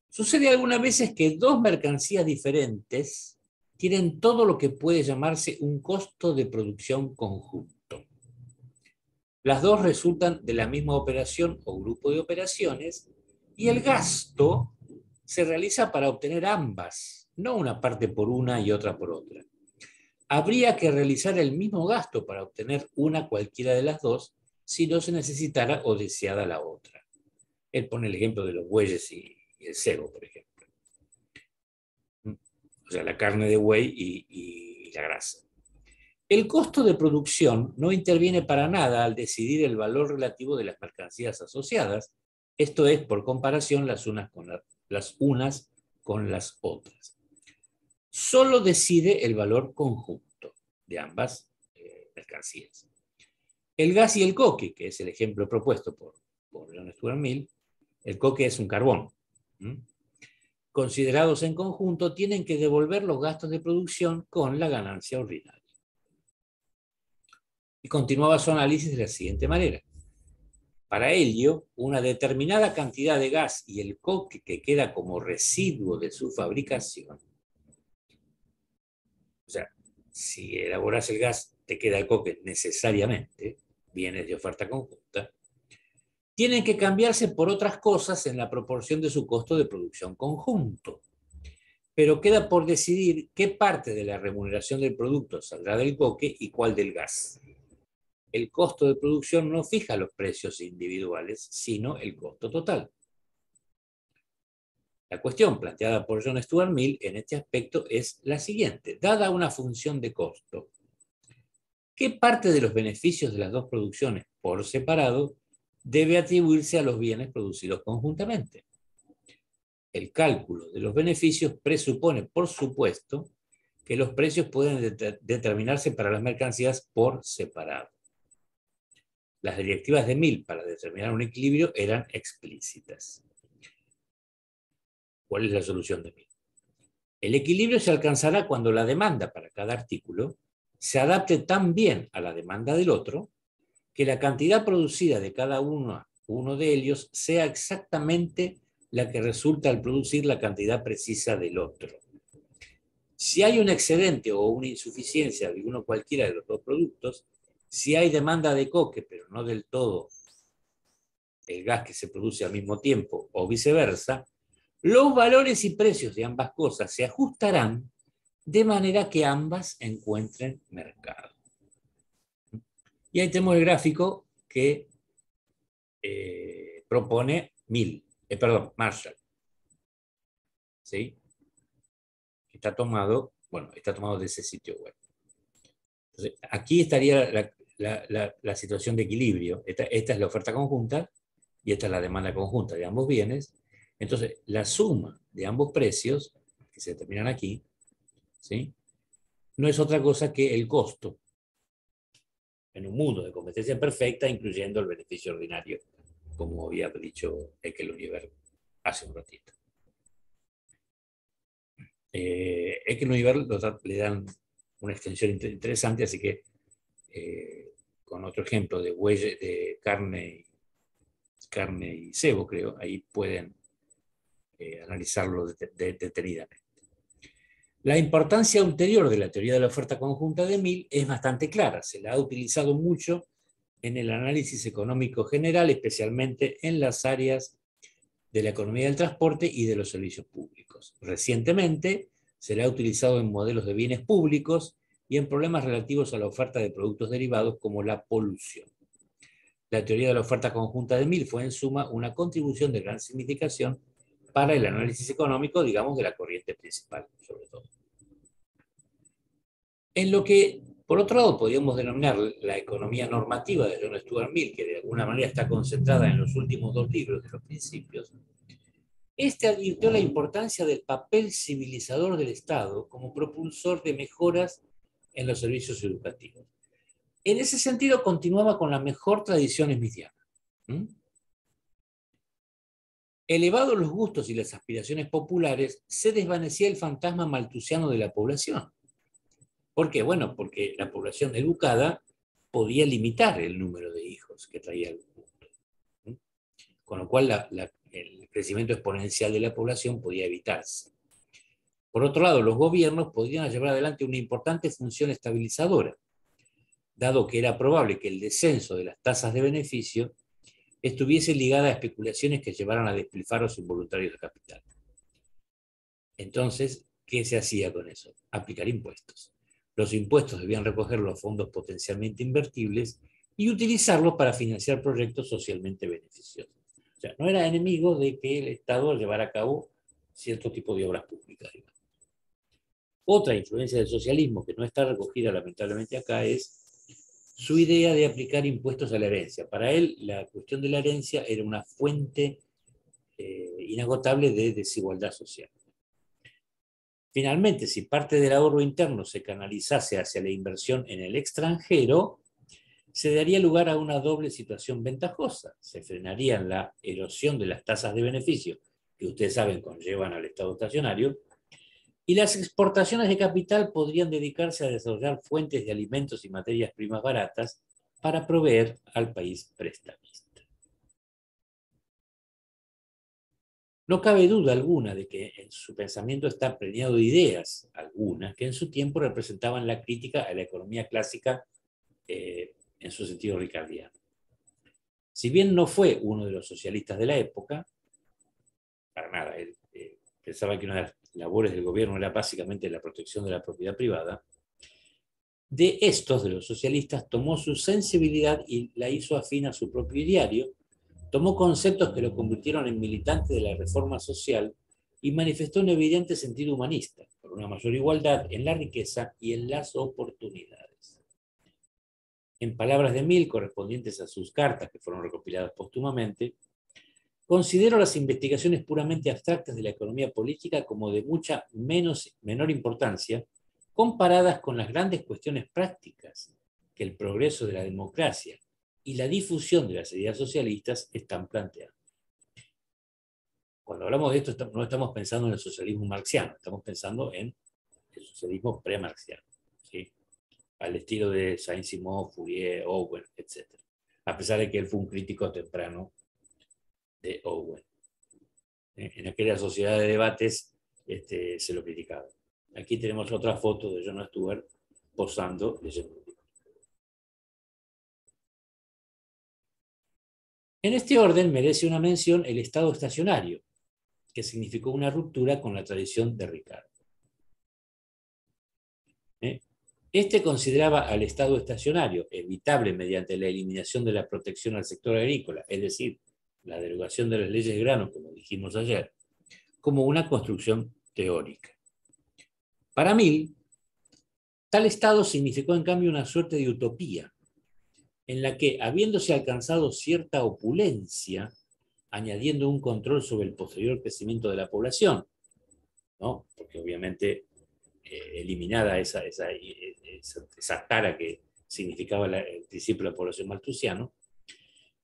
sucede algunas veces que dos mercancías diferentes tienen todo lo que puede llamarse un costo de producción conjunto. Las dos resultan de la misma operación o grupo de operaciones y el gasto se realiza para obtener ambas, no una parte por una y otra por otra. Habría que realizar el mismo gasto para obtener una cualquiera de las dos si no se necesitara o deseada la otra. Él pone el ejemplo de los bueyes y el cebo, por ejemplo. O sea, la carne de buey y la grasa. El costo de producción no interviene para nada al decidir el valor relativo de las mercancías asociadas, esto es, por comparación, las unas con las otras. Solo decide el valor conjunto de ambas mercancías. El gas y el coque, que es el ejemplo propuesto por John Stuart Mill, el coque es un carbón. Considerados en conjunto, tienen que devolver los gastos de producción con la ganancia ordinaria. Y continuaba su análisis de la siguiente manera: para ello, una determinada cantidad de gas y el coque que queda como residuo de su fabricación, o sea, si elaboras el gas, te queda el coque necesariamente, bienes de oferta conjunta, tienen que cambiarse por otras cosas en la proporción de su costo de producción conjunto. Pero queda por decidir qué parte de la remuneración del producto saldrá del coque y cuál del gas. El costo de producción no fija los precios individuales, sino el costo total. La cuestión planteada por John Stuart Mill en este aspecto es la siguiente: dada una función de costo, ¿qué parte de los beneficios de las dos producciones por separado debe atribuirse a los bienes producidos conjuntamente. El cálculo de los beneficios presupone, por supuesto, que los precios pueden determinarse para las mercancías por separado. Las directivas de Mill para determinar un equilibrio eran explícitas. ¿Cuál es la solución de Mill? El equilibrio se alcanzará cuando la demanda para cada artículo se adapte tan bien a la demanda del otro que la cantidad producida de cada uno de ellos sea exactamente la que resulta al producir la cantidad precisa del otro. Si hay un excedente o una insuficiencia de uno cualquiera de los dos productos, si hay demanda de coque, pero no del todo el gas que se produce al mismo tiempo, o viceversa, los valores y precios de ambas cosas se ajustarán de manera que ambas encuentren mercado. Y ahí tenemos el gráfico que propone Marshall. ¿Sí? Está tomado de ese sitio web. Entonces, aquí estaría la situación de equilibrio. Esta es la oferta conjunta y esta es la demanda conjunta de ambos bienes. Entonces, la suma de ambos precios, que se determinan aquí, ¿sí?, no es otra cosa que el costo en un mundo de competencia perfecta, incluyendo el beneficio ordinario, como había dicho Eckel-Univer hace un ratito. Eckel-Univer le dan una extensión interesante, así que con otro ejemplo de carne y cebo, creo, ahí pueden analizarlo detenidamente. La importancia ulterior de la teoría de la oferta conjunta de Mill es bastante clara. Se la ha utilizado mucho en el análisis económico general, especialmente en las áreas de la economía del transporte y de los servicios públicos. Recientemente se la ha utilizado en modelos de bienes públicos y en problemas relativos a la oferta de productos derivados como la polución. La teoría de la oferta conjunta de Mill fue en suma una contribución de gran significación para el análisis económico, digamos, de la corriente principal, sobre todo. En lo que, por otro lado, podríamos denominar la economía normativa de John Stuart Mill, que de alguna manera está concentrada en los últimos dos libros de los principios, este advirtió la importancia del papel civilizador del Estado como propulsor de mejoras en los servicios educativos. En ese sentido, continuaba con la mejor tradición smithiana. Elevados los gustos y las aspiraciones populares, se desvanecía el fantasma malthusiano de la población. ¿Por qué? Bueno, porque la población educada podía limitar el número de hijos que traía el mundo. Con lo cual el crecimiento exponencial de la población podía evitarse. Por otro lado, los gobiernos podrían llevar adelante una importante función estabilizadora, dado que era probable que el descenso de las tasas de beneficio estuviese ligada a especulaciones que llevaran a despilfarros involuntarios de capital. Entonces, ¿qué se hacía con eso? Aplicar impuestos. Los impuestos debían recoger los fondos potencialmente invertibles y utilizarlos para financiar proyectos socialmente beneficiosos. O sea, no era enemigo de que el Estado llevara a cabo cierto tipo de obras públicas, digamos. Otra influencia del socialismo que no está recogida lamentablemente acá es su idea de aplicar impuestos a la herencia. Para él, la cuestión de la herencia era una fuente inagotable de desigualdad social. Finalmente, si parte del ahorro interno se canalizase hacia la inversión en el extranjero, se daría lugar a una doble situación ventajosa. Se frenaría la erosión de las tasas de beneficio, que ustedes saben conllevan al Estado estacionario, y las exportaciones de capital podrían dedicarse a desarrollar fuentes de alimentos y materias primas baratas para proveer al país prestamista. No cabe duda alguna de que en su pensamiento está preñado de ideas, algunas, que en su tiempo representaban la crítica a la economía clásica en su sentido ricardiano. Si bien no fue uno de los socialistas de la época, para nada, él pensaba que una de las labores del gobierno era básicamente la protección de la propiedad privada, de los socialistas, tomó su sensibilidad y la hizo afín a su propio ideario, tomó conceptos que lo convirtieron en militante de la reforma social y manifestó un evidente sentido humanista, por una mayor igualdad en la riqueza y en las oportunidades. en palabras de Mill, correspondientes a sus cartas que fueron recopiladas póstumamente, considero las investigaciones puramente abstractas de la economía política como de mucha menor importancia comparadas con las grandes cuestiones prácticas que el progreso de la democracia y la difusión de las ideas socialistas están planteando. Cuando hablamos de esto, no estamos pensando en el socialismo marxiano, estamos pensando en el socialismo pre-marxiano, ¿sí? Al estilo de Saint-Simon, Fourier, Owen, etc. A pesar de que él fue un crítico temprano de Owen. En aquella sociedad de debates se lo criticaba. Aquí tenemos otra foto de John Stuart posando leyendo un libro. En este orden merece una mención el estado estacionario, que significó una ruptura con la tradición de Ricardo. Este consideraba al estado estacionario, evitable mediante la eliminación de la protección al sector agrícola, es decir, la derogación de las leyes de grano, como dijimos ayer, como una construcción teórica. Para Mill, tal estado significó en cambio una suerte de utopía, en la que, habiéndose alcanzado cierta opulencia, añadiendo un control sobre el posterior crecimiento de la población, ¿no? Porque obviamente eliminada esa tara que significaba el principio de la población malthusiano,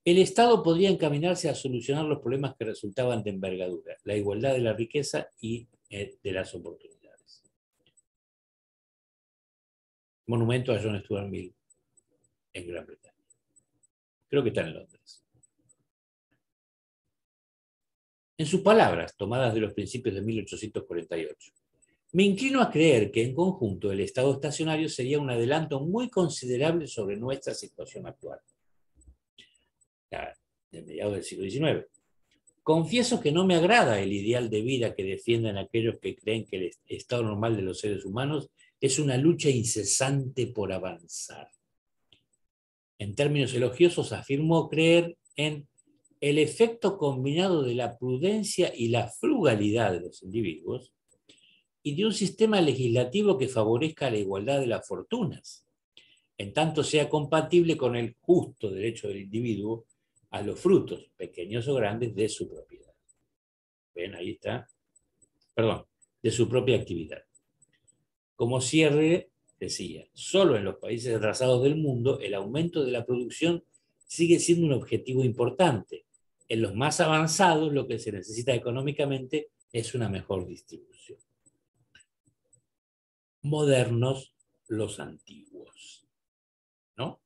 el Estado podría encaminarse a solucionar los problemas que resultaban de envergadura, la igualdad de la riqueza y de las oportunidades. Monumento a John Stuart Mill en Gran Bretaña. Creo que está en Londres. En sus palabras, tomadas de los principios de 1848, me inclino a creer que en conjunto el estado estacionario sería un adelanto muy considerable sobre nuestra situación actual, de mediados del siglo XIX. Confieso que no me agrada el ideal de vida que defienden aquellos que creen que el estado normal de los seres humanos es una lucha incesante por avanzar. En términos elogiosos, afirmo creer en el efecto combinado de la prudencia y la frugalidad de los individuos y de un sistema legislativo que favorezca la igualdad de las fortunas, en tanto sea compatible con el justo derecho del individuo a los frutos, pequeños o grandes, de su propiedad. ¿Ven? Ahí está. Perdón, de su propia actividad. Como cierre, decía, solo en los países atrasados del mundo el aumento de la producción sigue siendo un objetivo importante. En los más avanzados lo que se necesita económicamente es una mejor distribución. Modernos los antiguos, ¿no?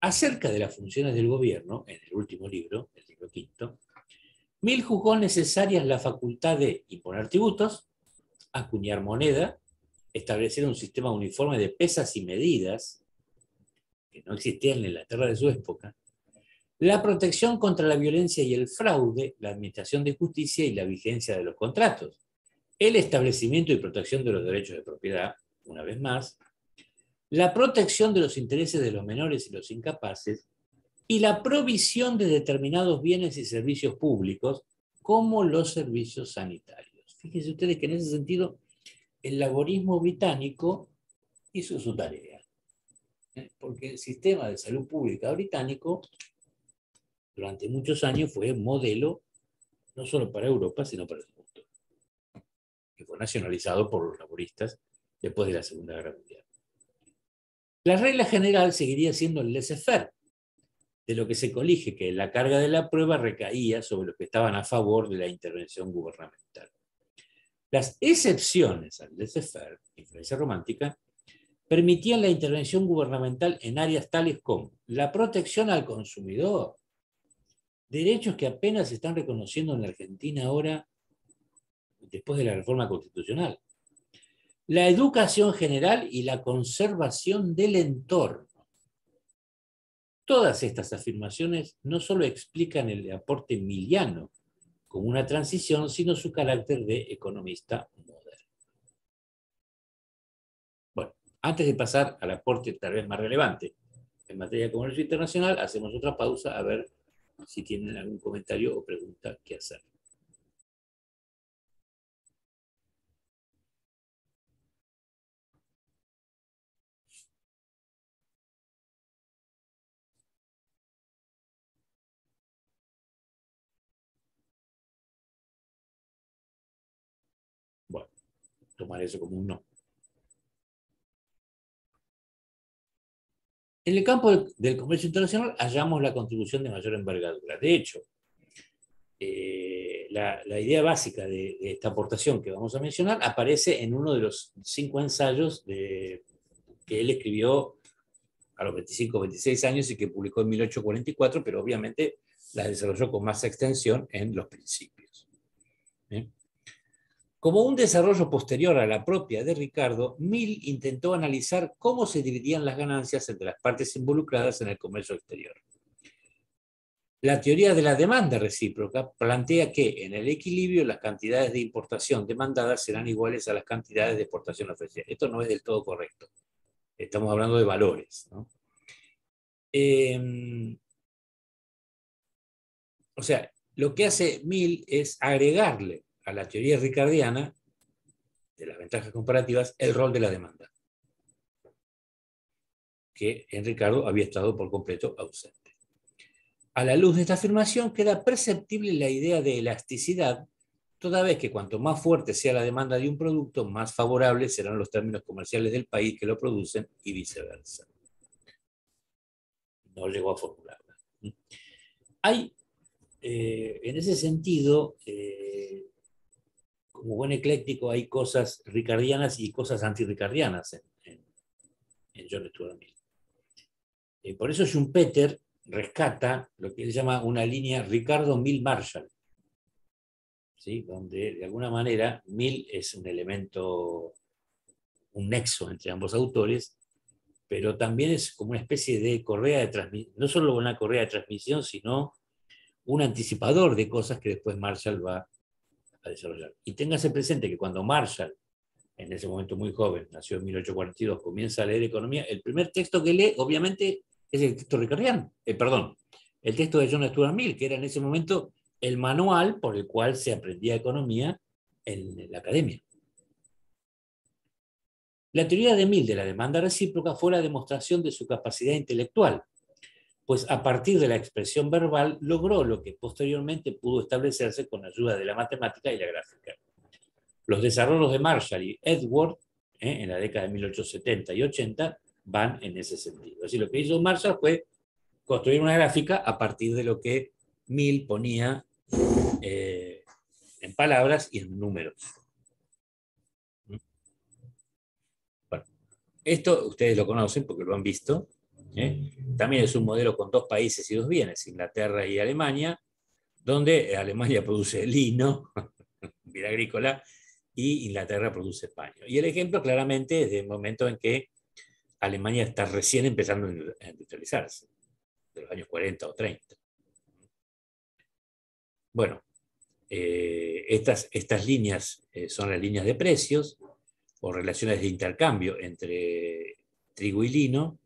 Acerca de las funciones del gobierno, en el último libro, el libro quinto, Mill juzgó necesarias la facultad de imponer tributos, acuñar moneda, establecer un sistema uniforme de pesas y medidas, que no existían en la Inglaterra de su época, la protección contra la violencia y el fraude, la administración de justicia y la vigencia de los contratos, el establecimiento y protección de los derechos de propiedad, una vez más, la protección de los intereses de los menores y los incapaces, y la provisión de determinados bienes y servicios públicos, como los servicios sanitarios. Fíjense ustedes que en ese sentido el laborismo británico hizo su tarea, porque el sistema de salud pública británico durante muchos años fue modelo no solo para Europa, sino para el mundo, que fue nacionalizado por los laboristas después de la Segunda Guerra Mundial. La regla general seguiría siendo el laissez-faire, de lo que se colige que la carga de la prueba recaía sobre los que estaban a favor de la intervención gubernamental. Las excepciones al laissez-faire, influencia romántica, permitían la intervención gubernamental en áreas tales como la protección al consumidor, derechos que apenas se están reconociendo en la Argentina ahora después de la reforma constitucional, la educación general y la conservación del entorno. Todas estas afirmaciones no solo explican el aporte miliano como una transición, sino su carácter de economista moderno. Bueno, antes de pasar al aporte tal vez más relevante en materia de comercio internacional, hacemos otra pausa a ver si tienen algún comentario o pregunta que hacer. tomar eso como un no. En el campo del comercio internacional hallamos la contribución de mayor envergadura. De hecho, la idea básica de esta aportación que vamos a mencionar aparece en uno de los 5 ensayos que él escribió a los 25 o 26 años y que publicó en 1844, pero obviamente la desarrolló con más extensión en los principios. Como un desarrollo posterior a la propia de Ricardo, Mill intentó analizar cómo se dividían las ganancias entre las partes involucradas en el comercio exterior. La teoría de la demanda recíproca plantea que en el equilibrio las cantidades de importación demandadas serán iguales a las cantidades de exportación ofrecidas. Esto no es del todo correcto. Estamos hablando de valores, ¿no? O sea, lo que hace Mill es agregarle a la teoría ricardiana de las ventajas comparativas el rol de la demanda, que en Ricardo había estado por completo ausente. A la luz de esta afirmación queda perceptible la idea de elasticidad, toda vez que cuanto más fuerte sea la demanda de un producto, más favorables serán los términos comerciales del país que lo producen y viceversa. No llegó a formularla. Hay, en ese sentido, como buen ecléctico, hay cosas ricardianas y cosas antirricardianas en John Stuart Mill. Por eso Schumpeter rescata lo que él llama una línea Ricardo-Mill-Marshall, ¿sí? Donde de alguna manera Mill es un elemento, un nexo entre ambos autores, pero también es como una especie de correa de transmisión, no solo una correa de transmisión, sino un anticipador de cosas que después Marshall va a desarrollar. Y téngase presente que cuando Marshall, en ese momento muy joven, nació en 1842, comienza a leer economía, el primer texto que lee, obviamente, es el texto ricardiano, perdón, el texto de John Stuart Mill, que era en ese momento el manual por el cual se aprendía economía en la academia. La teoría de Mill de la demanda recíproca fue la demostración de su capacidad intelectual, pues a partir de la expresión verbal logró lo que posteriormente pudo establecerse con ayuda de la matemática y la gráfica. Los desarrollos de Marshall y Edward en la década de 1870 y 80 van en ese sentido. Así, lo que hizo Marshall fue construir una gráfica a partir de lo que Mill ponía en palabras y en números. Bueno, esto ustedes lo conocen porque lo han visto. También es un modelo con 2 países y 2 bienes, Inglaterra y Alemania, donde Alemania produce lino, bien agrícola, y Inglaterra produce paño. Y el ejemplo claramente es del momento en que Alemania está recién empezando a industrializarse, de los años 40 o 30. Bueno, estas líneas son las líneas de precios o relaciones de intercambio entre trigo y lino.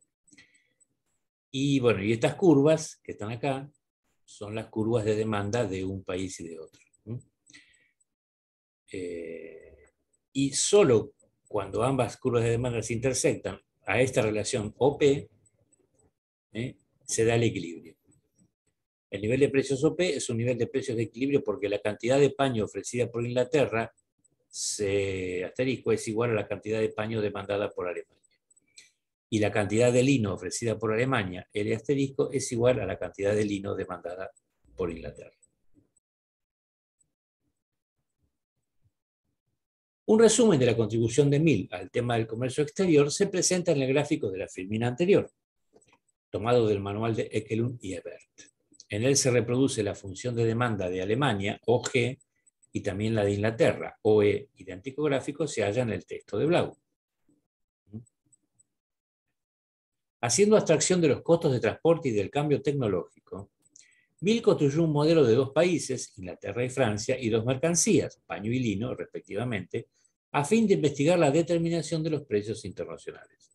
Y bueno, y estas curvas que están acá son las curvas de demanda de un país y de otro. Y solo cuando ambas curvas de demanda se intersectan a esta relación OP, se da el equilibrio. El nivel de precios OP es un nivel de precios de equilibrio porque la cantidad de paño ofrecida por Inglaterra, asterisco, es igual a la cantidad de paño demandada por Alemania. Y la cantidad de lino ofrecida por Alemania, L asterisco, es igual a la cantidad de lino demandada por Inglaterra. Un resumen de la contribución de Mill al tema del comercio exterior se presenta en el gráfico de la filmina anterior, tomado del manual de Ekelund y Ebert. En él se reproduce la función de demanda de Alemania, OG, y también la de Inglaterra, OE, idéntico gráfico, se halla en el texto de Blau. Haciendo abstracción de los costos de transporte y del cambio tecnológico, Mill construyó un modelo de 2 países, Inglaterra y Francia, y 2 mercancías, paño y lino, respectivamente, a fin de investigar la determinación de los precios internacionales.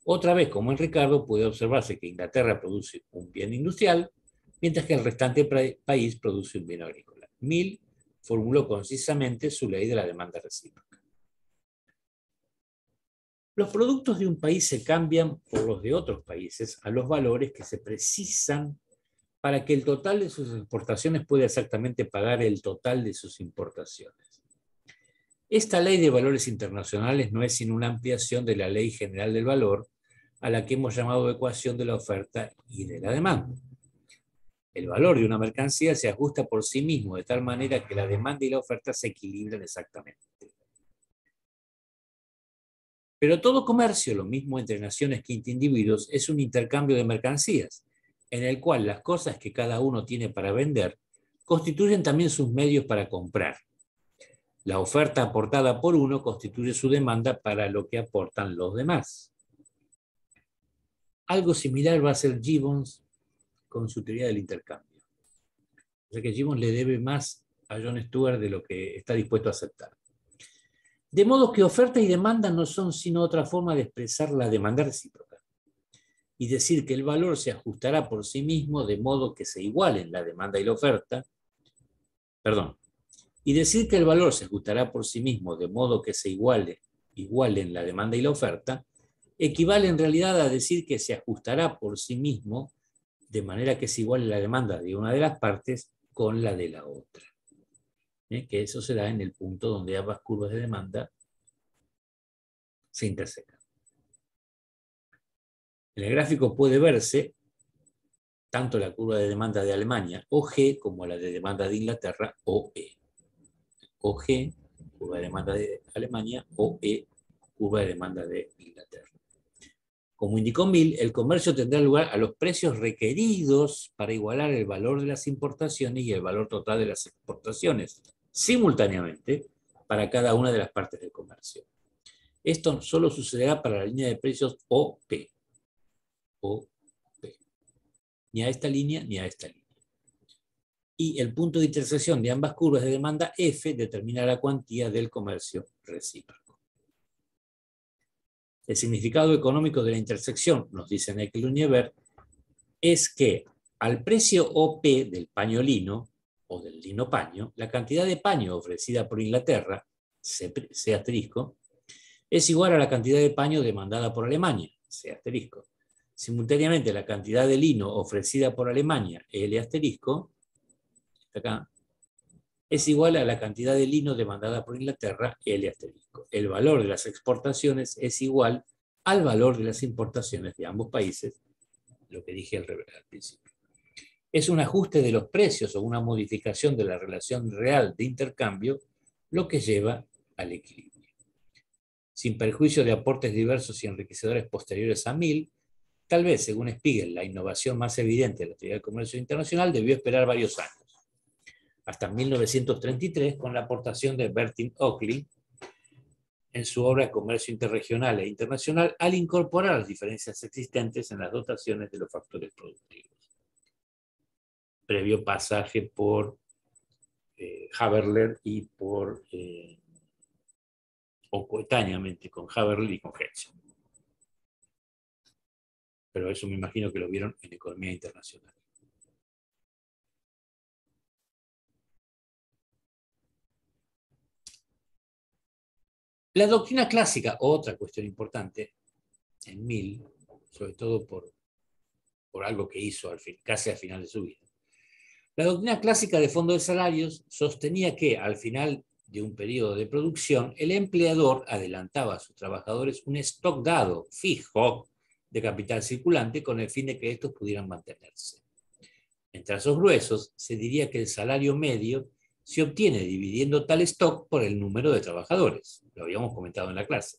Otra vez, como en Ricardo, puede observarse que Inglaterra produce un bien industrial, mientras que el restante país produce un bien agrícola. Mill formuló concisamente su ley de la demanda recíproca. Los productos de un país se cambian por los de otros países a los valores que se precisan para que el total de sus exportaciones pueda exactamente pagar el total de sus importaciones. Esta ley de valores internacionales no es sino una ampliación de la ley general del valor, a la que hemos llamado ecuación de la oferta y de la demanda. El valor de una mercancía se ajusta por sí mismo de tal manera que la demanda y la oferta se equilibran exactamente. Pero todo comercio, lo mismo entre naciones que entre individuos, es un intercambio de mercancías, en el cual las cosas que cada uno tiene para vender constituyen también sus medios para comprar. La oferta aportada por uno constituye su demanda para lo que aportan los demás. Algo similar va a hacer Gibbons con su teoría del intercambio. O sea que Gibbons le debe más a John Stuart de lo que está dispuesto a aceptar. De modo que oferta y demanda no son sino otra forma de expresar la demanda recíproca y decir que el valor se ajustará por sí mismo de modo que se igualen la demanda y la oferta, y decir que el valor se ajustará por sí mismo de modo que se igualen la demanda y la oferta, equivale en realidad a decir que se ajustará por sí mismo de manera que se iguale la demanda de una de las partes con la de la otra. Que eso se da en el punto donde ambas curvas de demanda se intersecan. En el gráfico puede verse tanto la curva de demanda de Alemania, OG, como la de demanda de Inglaterra, OE. OG, curva de demanda de Alemania, OE, curva de demanda de Inglaterra. Como indicó Mill, el comercio tendrá lugar a los precios requeridos para igualar el valor de las importaciones y el valor total de las exportaciones, simultáneamente, para cada una de las partes del comercio. Esto solo sucederá para la línea de precios OP. OP. Ni a esta línea ni a esta línea. Y el punto de intersección de ambas curvas de demanda F determina la cuantía del comercio recíproco. El significado económico de la intersección, nos dice Neckel Univer, es que al precio OP del paño lino o del lino paño, la cantidad de paño ofrecida por Inglaterra, C asterisco, es igual a la cantidad de paño demandada por Alemania, C asterisco. Simultáneamente, la cantidad de lino ofrecida por Alemania, L asterisco, acá, es igual a la cantidad de lino demandada por Inglaterra, L asterisco. El valor de las exportaciones es igual al valor de las importaciones de ambos países, lo que dije al principio. Es un ajuste de los precios o una modificación de la relación real de intercambio lo que lleva al equilibrio. Sin perjuicio de aportes diversos y enriquecedores posteriores a Mill, tal vez, según Spiegel, la innovación más evidente de la teoría del comercio internacional debió esperar varios años, hasta 1933, con la aportación de Bertin Oakley en su obra Comercio Interregional e Internacional, al incorporar las diferencias existentes en las dotaciones de los factores productivos. Previo pasaje por Haberler y o coetáneamente con Haberler y con Hetzel. Pero eso me imagino que lo vieron en Economía Internacional. La doctrina clásica, otra cuestión importante, en Mill, sobre todo por algo que hizo casi al final de su vida. La doctrina clásica de fondo de salarios sostenía que, al final de un periodo de producción, el empleador adelantaba a sus trabajadores un stock dado, fijo, de capital circulante con el fin de que estos pudieran mantenerse. En trazos gruesos, se diría que el salario medio se obtiene dividiendo tal stock por el número de trabajadores. Lo habíamos comentado en la clase.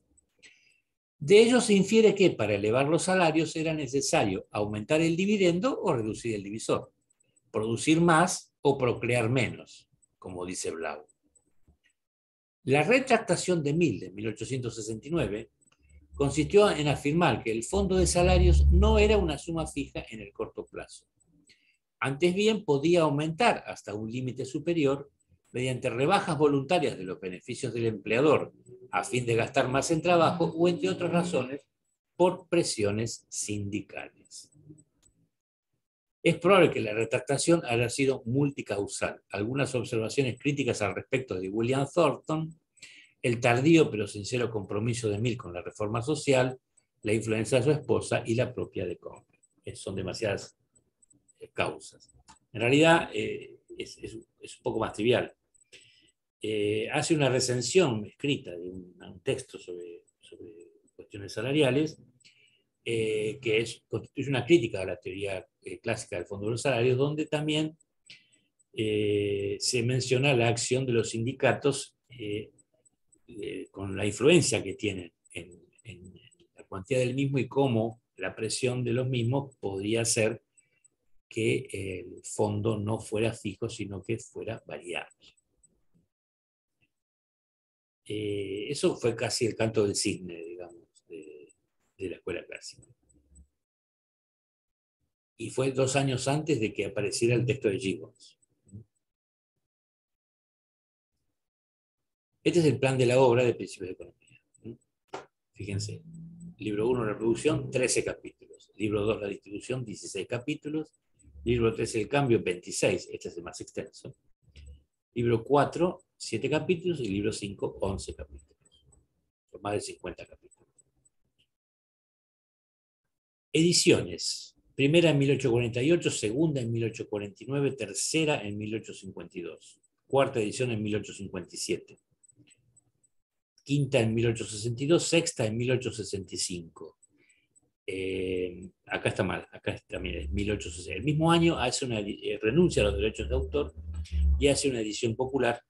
De ello se infiere que para elevar los salarios era necesario aumentar el dividendo o reducir el divisor, producir más o procrear menos, como dice Blau. La retractación de Mill de 1869 consistió en afirmar que el fondo de salarios no era una suma fija en el corto plazo. Antes bien, podía aumentar hasta un límite superior mediante rebajas voluntarias de los beneficios del empleador a fin de gastar más en trabajo o, entre otras razones, por presiones sindicales. Es probable que la retractación haya sido multicausal. Algunas observaciones críticas al respecto de William Thornton, el tardío pero sincero compromiso de Mill con la reforma social, la influencia de su esposa y la propia de Conway. Son demasiadas causas. En realidad es un poco más trivial. hace una recensión escrita de un texto sobre cuestiones salariales, que constituye una crítica a la teoría clásica del fondo de los salarios, donde también se menciona la acción de los sindicatos con la influencia que tienen en la cuantía del mismo y cómo la presión de los mismos podría hacer que el fondo no fuera fijo, sino que fuera variable. Eso fue casi el canto del cisne, digamos, de la escuela clásica. Y fue 2 años antes de que apareciera el texto de Gibbons. Este es el plan de la obra de Principios de Economía. Fíjense, libro 1, la producción, 13 capítulos. Libro 2, la distribución, 16 capítulos. Libro 3, el cambio, 26. Este es el más extenso. Libro 4, 7 capítulos. Y libro 5, 11 capítulos. Son más de 50 capítulos. Ediciones. Primera en 1848, segunda en 1849, tercera en 1852. Cuarta edición en 1857. Quinta en 1862, sexta en 1865. Acá está mal, acá también es 1860. El mismo año hace renuncia a los derechos de autor y hace una edición popular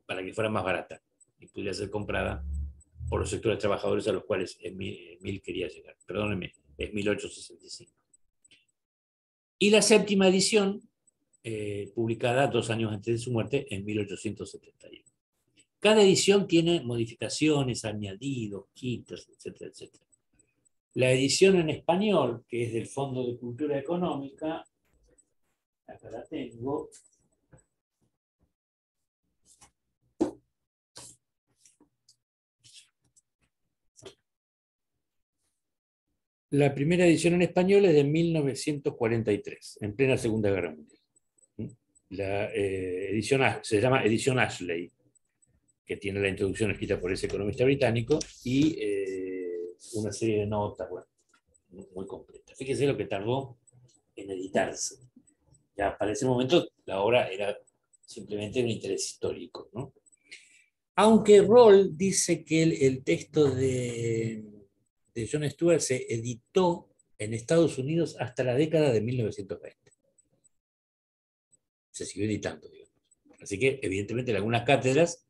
para que fuera más barata y pudiera ser comprada por los sectores trabajadores a los cuales Emil quería llegar. Perdónenme, es 1865. Y la séptima edición, publicada 2 años antes de su muerte, en 1871. Cada edición tiene modificaciones, añadidos, quitas, etcétera, etcétera. La edición en español, que es del Fondo de Cultura Económica, acá la tengo. La primera edición en español es de 1943, en plena Segunda Guerra Mundial. La edición se llama Edición Ashley, que tiene la introducción escrita por ese economista británico y una serie de notas, bueno, muy completa. Fíjense lo que tardó en editarse. Ya para ese momento la obra era simplemente un interés histórico, ¿no? Aunque Roll dice que el texto de John Stuart se editó en Estados Unidos hasta la década de 1920. Se siguió editando, digamos. Así que, evidentemente, en algunas cátedras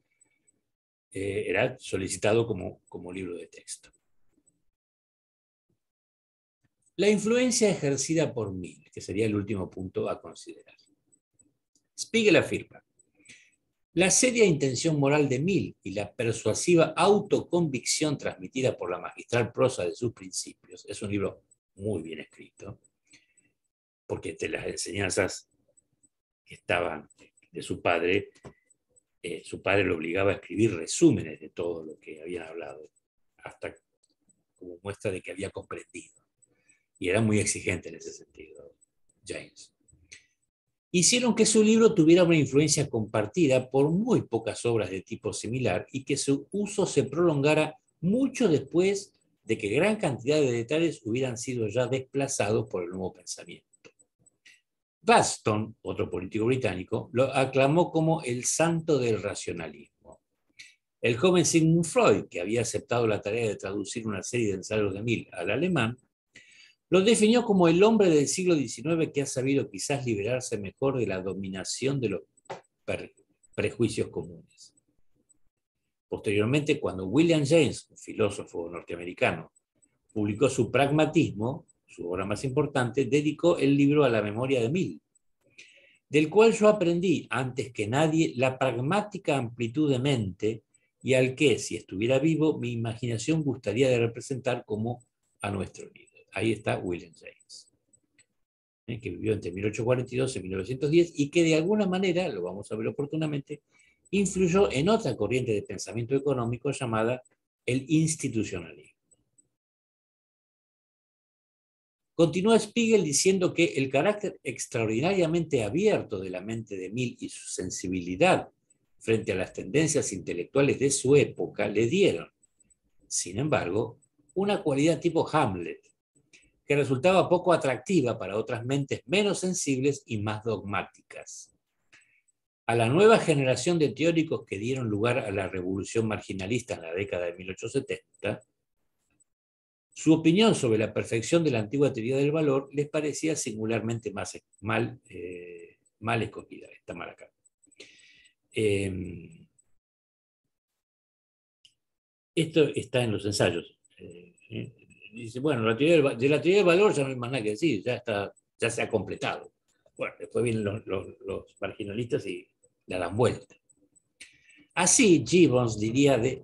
era solicitado como libro de texto. La influencia ejercida por Mill, que sería el último punto a considerar. Spiegel afirma: la seria intención moral de Mill y la persuasiva autoconvicción transmitida por la magistral prosa de sus principios, es un libro muy bien escrito, porque las enseñanzas que estaban de su padre lo obligaba a escribir resúmenes de todo lo que habían hablado, hasta como muestra de que había comprendido. Y era muy exigente en ese sentido, James. Hicieron que su libro tuviera una influencia compartida por muy pocas obras de tipo similar y que su uso se prolongara mucho después de que gran cantidad de detalles hubieran sido ya desplazados por el nuevo pensamiento. Gladstone, otro político británico, lo aclamó como el santo del racionalismo. El joven Sigmund Freud, que había aceptado la tarea de traducir una serie de ensayos de Mill al alemán, lo definió como el hombre del siglo XIX que ha sabido quizás liberarse mejor de la dominación de los prejuicios comunes. Posteriormente, cuando William James, un filósofo norteamericano, publicó su Pragmatismo, su obra más importante, dedicó el libro a la memoria de Mill, del cual yo aprendí, antes que nadie, la pragmática amplitud de mente y al que, si estuviera vivo, mi imaginación gustaría de representar como a nuestro líder. Ahí está William James, que vivió entre 1842 y 1910 y que de alguna manera, lo vamos a ver oportunamente, influyó en otra corriente de pensamiento económico llamada el institucionalismo. Continúa Spiegel diciendo que el carácter extraordinariamente abierto de la mente de Mill y su sensibilidad frente a las tendencias intelectuales de su época le dieron, sin embargo, una cualidad tipo Hamlet, que resultaba poco atractiva para otras mentes menos sensibles y más dogmáticas. A la nueva generación de teóricos que dieron lugar a la revolución marginalista en la década de 1870, su opinión sobre la perfección de la antigua teoría del valor les parecía singularmente mal escogida. Está mal acá. Esto está en los ensayos. Dice, bueno, de la teoría del valor ya no hay más nada que decir, ya se ha completado. Bueno, después vienen los marginalistas y le dan vuelta. Así, Gibbons diría de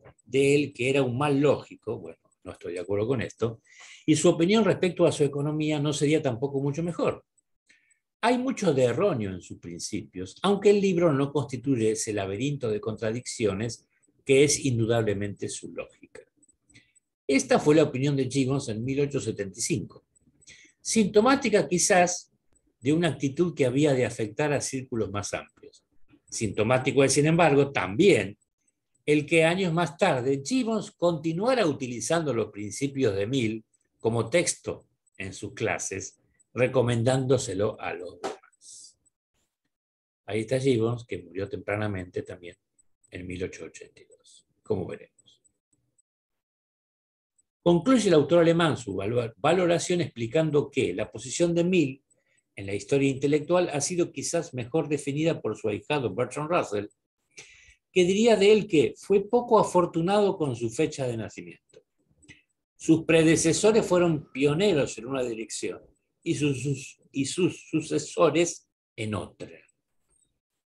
él que era un mal lógico, bueno, no estoy de acuerdo con esto, y su opinión respecto a su economía no sería tampoco mucho mejor. Hay mucho de erróneo en sus principios, aunque el libro no constituye ese laberinto de contradicciones que es indudablemente su lógica. Esta fue la opinión de Gibbons en 1875, sintomática quizás de una actitud que había de afectar a círculos más amplios. Sintomático es, sin embargo, también el que años más tarde Gibbons continuara utilizando los principios de Mill como texto en sus clases, recomendándoselo a los demás. Ahí está Gibbons, que murió tempranamente también en 1882, como veremos. Concluye el autor alemán su valoración explicando que la posición de Mill en la historia intelectual ha sido quizás mejor definida por su ahijado Bertrand Russell, que diría de él que fue poco afortunado con su fecha de nacimiento. Sus predecesores fueron pioneros en una dirección y sus sucesores en otra.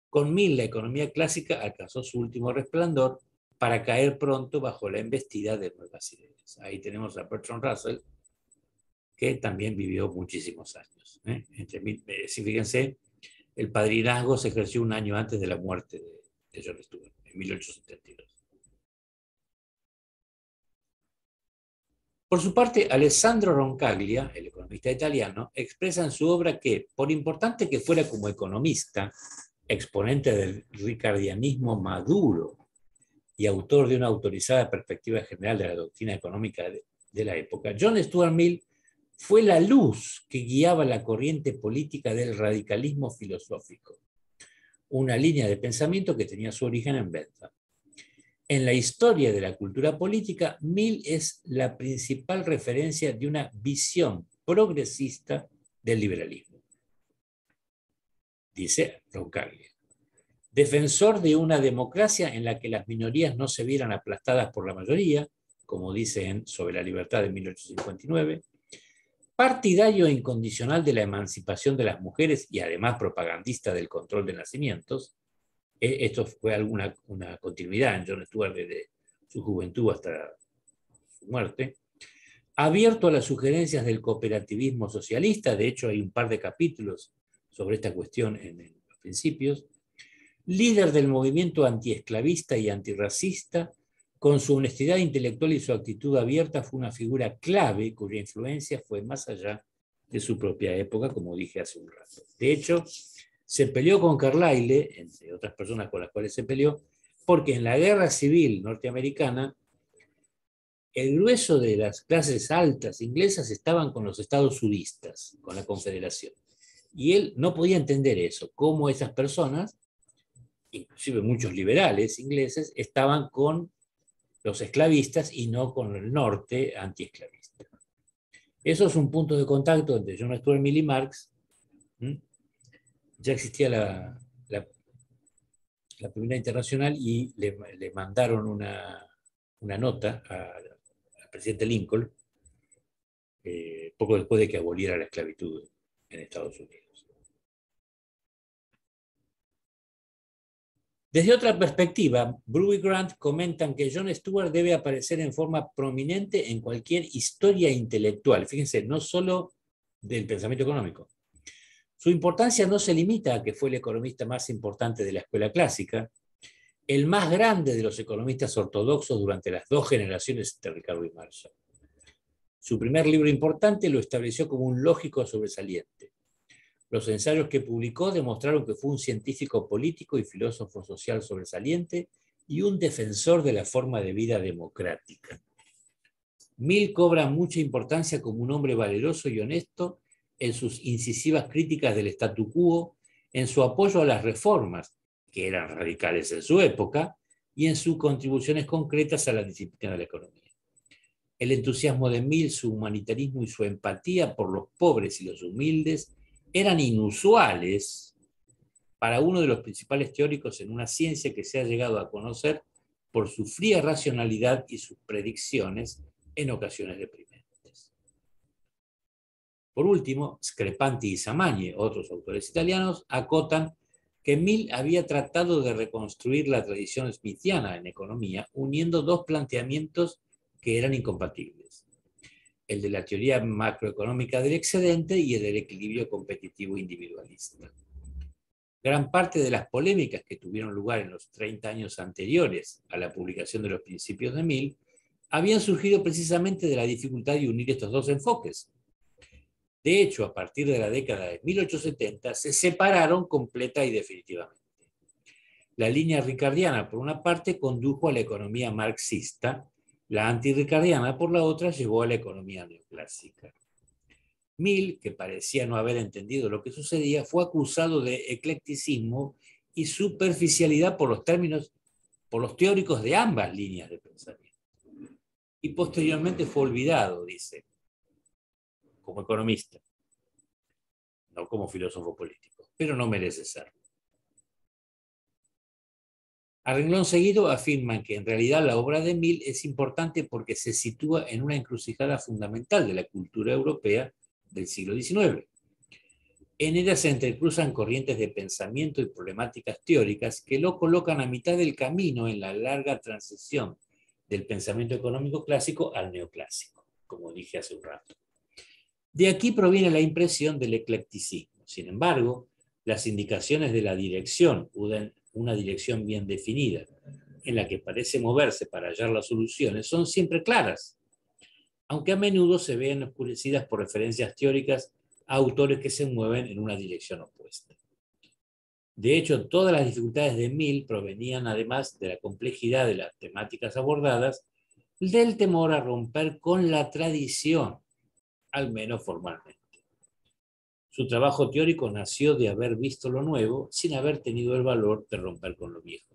Con Mill, la economía clásica alcanzó su último resplandor para caer pronto bajo la embestida de nuevas ideas. Ahí tenemos a Bertrand Russell, que también vivió muchísimos años. Fíjense, el padrinazgo se ejerció un año antes de la muerte de Jon Stewart, en 1872. Por su parte, Alessandro Roncaglia, el economista italiano, expresa en su obra que, por importante que fuera como economista, exponente del ricardianismo maduro y autor de una autorizada perspectiva general de la doctrina económica de la época, John Stuart Mill fue la luz que guiaba la corriente política del radicalismo filosófico, una línea de pensamiento que tenía su origen en Bentham. En la historia de la cultura política, Mill es la principal referencia de una visión progresista del liberalismo. Dice Roncaglia. Defensor de una democracia en la que las minorías no se vieran aplastadas por la mayoría, como dice en Sobre la libertad de 1859, partidario incondicional de la emancipación de las mujeres y además propagandista del control de nacimientos. Esto fue una continuidad en Jon Stewart desde su juventud hasta su muerte. Abierto a las sugerencias del cooperativismo socialista, de hecho hay un par de capítulos sobre esta cuestión en los principios. Líder del movimiento antiesclavista y antirracista, con su honestidad intelectual y su actitud abierta, fue una figura clave cuya influencia fue más allá de su propia época, como dije hace un rato. De hecho, se peleó con Carlyle, entre otras personas con las cuales se peleó, porque en la guerra civil norteamericana, el grueso de las clases altas inglesas estaban con los estados sudistas, con la Confederación. Y él no podía entender eso, cómo esas personas, inclusive muchos liberales ingleses, estaban con los esclavistas y no con el norte antiesclavista. Eso es un punto de contacto entre John Stuart Mill y Marx. Ya existía la Primera Internacional y le mandaron una nota al presidente Lincoln poco después de que aboliera la esclavitud en Estados Unidos. Desde otra perspectiva, Brew y Grant comentan que Jon Stewart debe aparecer en forma prominente en cualquier historia intelectual, fíjense, no solo del pensamiento económico. Su importancia no se limita a que fue el economista más importante de la escuela clásica, el más grande de los economistas ortodoxos durante las dos generaciones de Ricardo y Marshall. Su primer libro importante lo estableció como un lógico sobresaliente. Los ensayos que publicó demostraron que fue un científico político y filósofo social sobresaliente y un defensor de la forma de vida democrática. Mill cobra mucha importancia como un hombre valeroso y honesto en sus incisivas críticas del statu quo, en su apoyo a las reformas que eran radicales en su época, y en sus contribuciones concretas a la disciplina de la economía. El entusiasmo de Mill, su humanitarismo y su empatía por los pobres y los humildes eran inusuales para uno de los principales teóricos en una ciencia que se ha llegado a conocer por su fría racionalidad y sus predicciones en ocasiones deprimentes. Por último, Screpanti y Samagni, otros autores italianos, acotan que Mill había tratado de reconstruir la tradición smithiana en economía, uniendo dos planteamientos que eran incompatibles: el de la teoría macroeconómica del excedente y el del equilibrio competitivo individualista. Gran parte de las polémicas que tuvieron lugar en los 30 años anteriores a la publicación de los principios de Mill habían surgido precisamente de la dificultad de unir estos dos enfoques. De hecho, a partir de la década de 1870 se separaron completa y definitivamente. La línea ricardiana, por una parte, condujo a la economía marxista; la antirricardiana, por la otra, llevó a la economía neoclásica. Mill, que parecía no haber entendido lo que sucedía, fue acusado de eclecticismo y superficialidad por los teóricos de ambas líneas de pensamiento. Y posteriormente fue olvidado, dice, como economista, no como filósofo político, pero no merece serlo. A renglón seguido afirman que en realidad la obra de Mill es importante porque se sitúa en una encrucijada fundamental de la cultura europea del siglo XIX. En ella se entrecruzan corrientes de pensamiento y problemáticas teóricas que lo colocan a mitad del camino en la larga transición del pensamiento económico clásico al neoclásico, como dije hace un rato. De aquí proviene la impresión del eclecticismo. Sin embargo, las indicaciones de la dirección, una dirección bien definida, en la que parece moverse para hallar las soluciones, son siempre claras, aunque a menudo se ven oscurecidas por referencias teóricas a autores que se mueven en una dirección opuesta. De hecho, todas las dificultades de Mill provenían, además de la complejidad de las temáticas abordadas, del temor a romper con la tradición, al menos formalmente. Su trabajo teórico nació de haber visto lo nuevo sin haber tenido el valor de romper con lo viejo.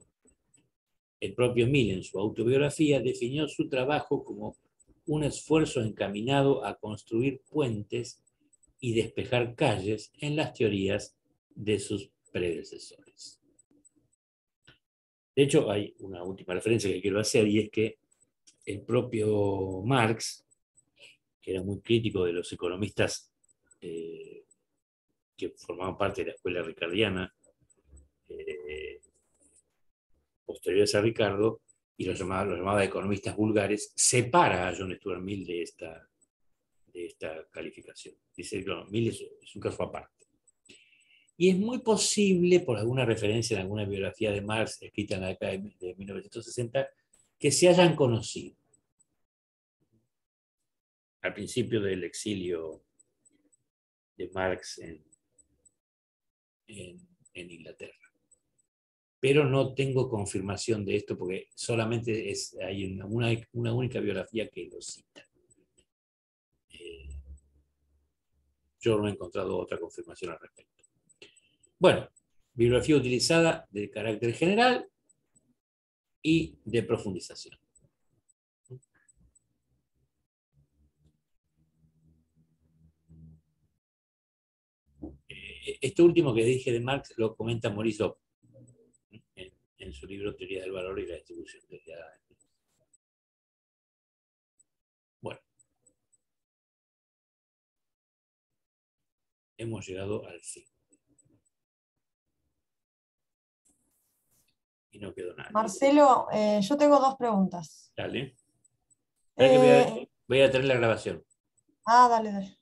El propio Mill, en su autobiografía, definió su trabajo como un esfuerzo encaminado a construir puentes y despejar calles en las teorías de sus predecesores. De hecho, hay una última referencia que quiero hacer, y es que el propio Marx, que era muy crítico de los economistas que formaban parte de la escuela ricardiana, posteriores a Ricardo, y los llamaba economistas vulgares, separa a John Stuart Mill de esta calificación. Dice que Mill es un caso aparte. Y es muy posible, por alguna referencia en alguna biografía de Marx escrita en la década de 1960, que se hayan conocido al principio del exilio de Marx en Inglaterra. Pero no tengo confirmación de esto porque solamente hay una única biografía que lo cita. Yo no he encontrado otra confirmación al respecto. Bueno, bibliografía utilizada de carácter general y de profundización. Esto último que dije de Marx lo comenta Maurice Dobb en su libro Teoría del Valor y la Distribución de la. Bueno, hemos llegado al fin. Y no quedó nada. Marcelo, yo tengo dos preguntas. Dale. Espera que voy a tener la grabación. Dale, dale.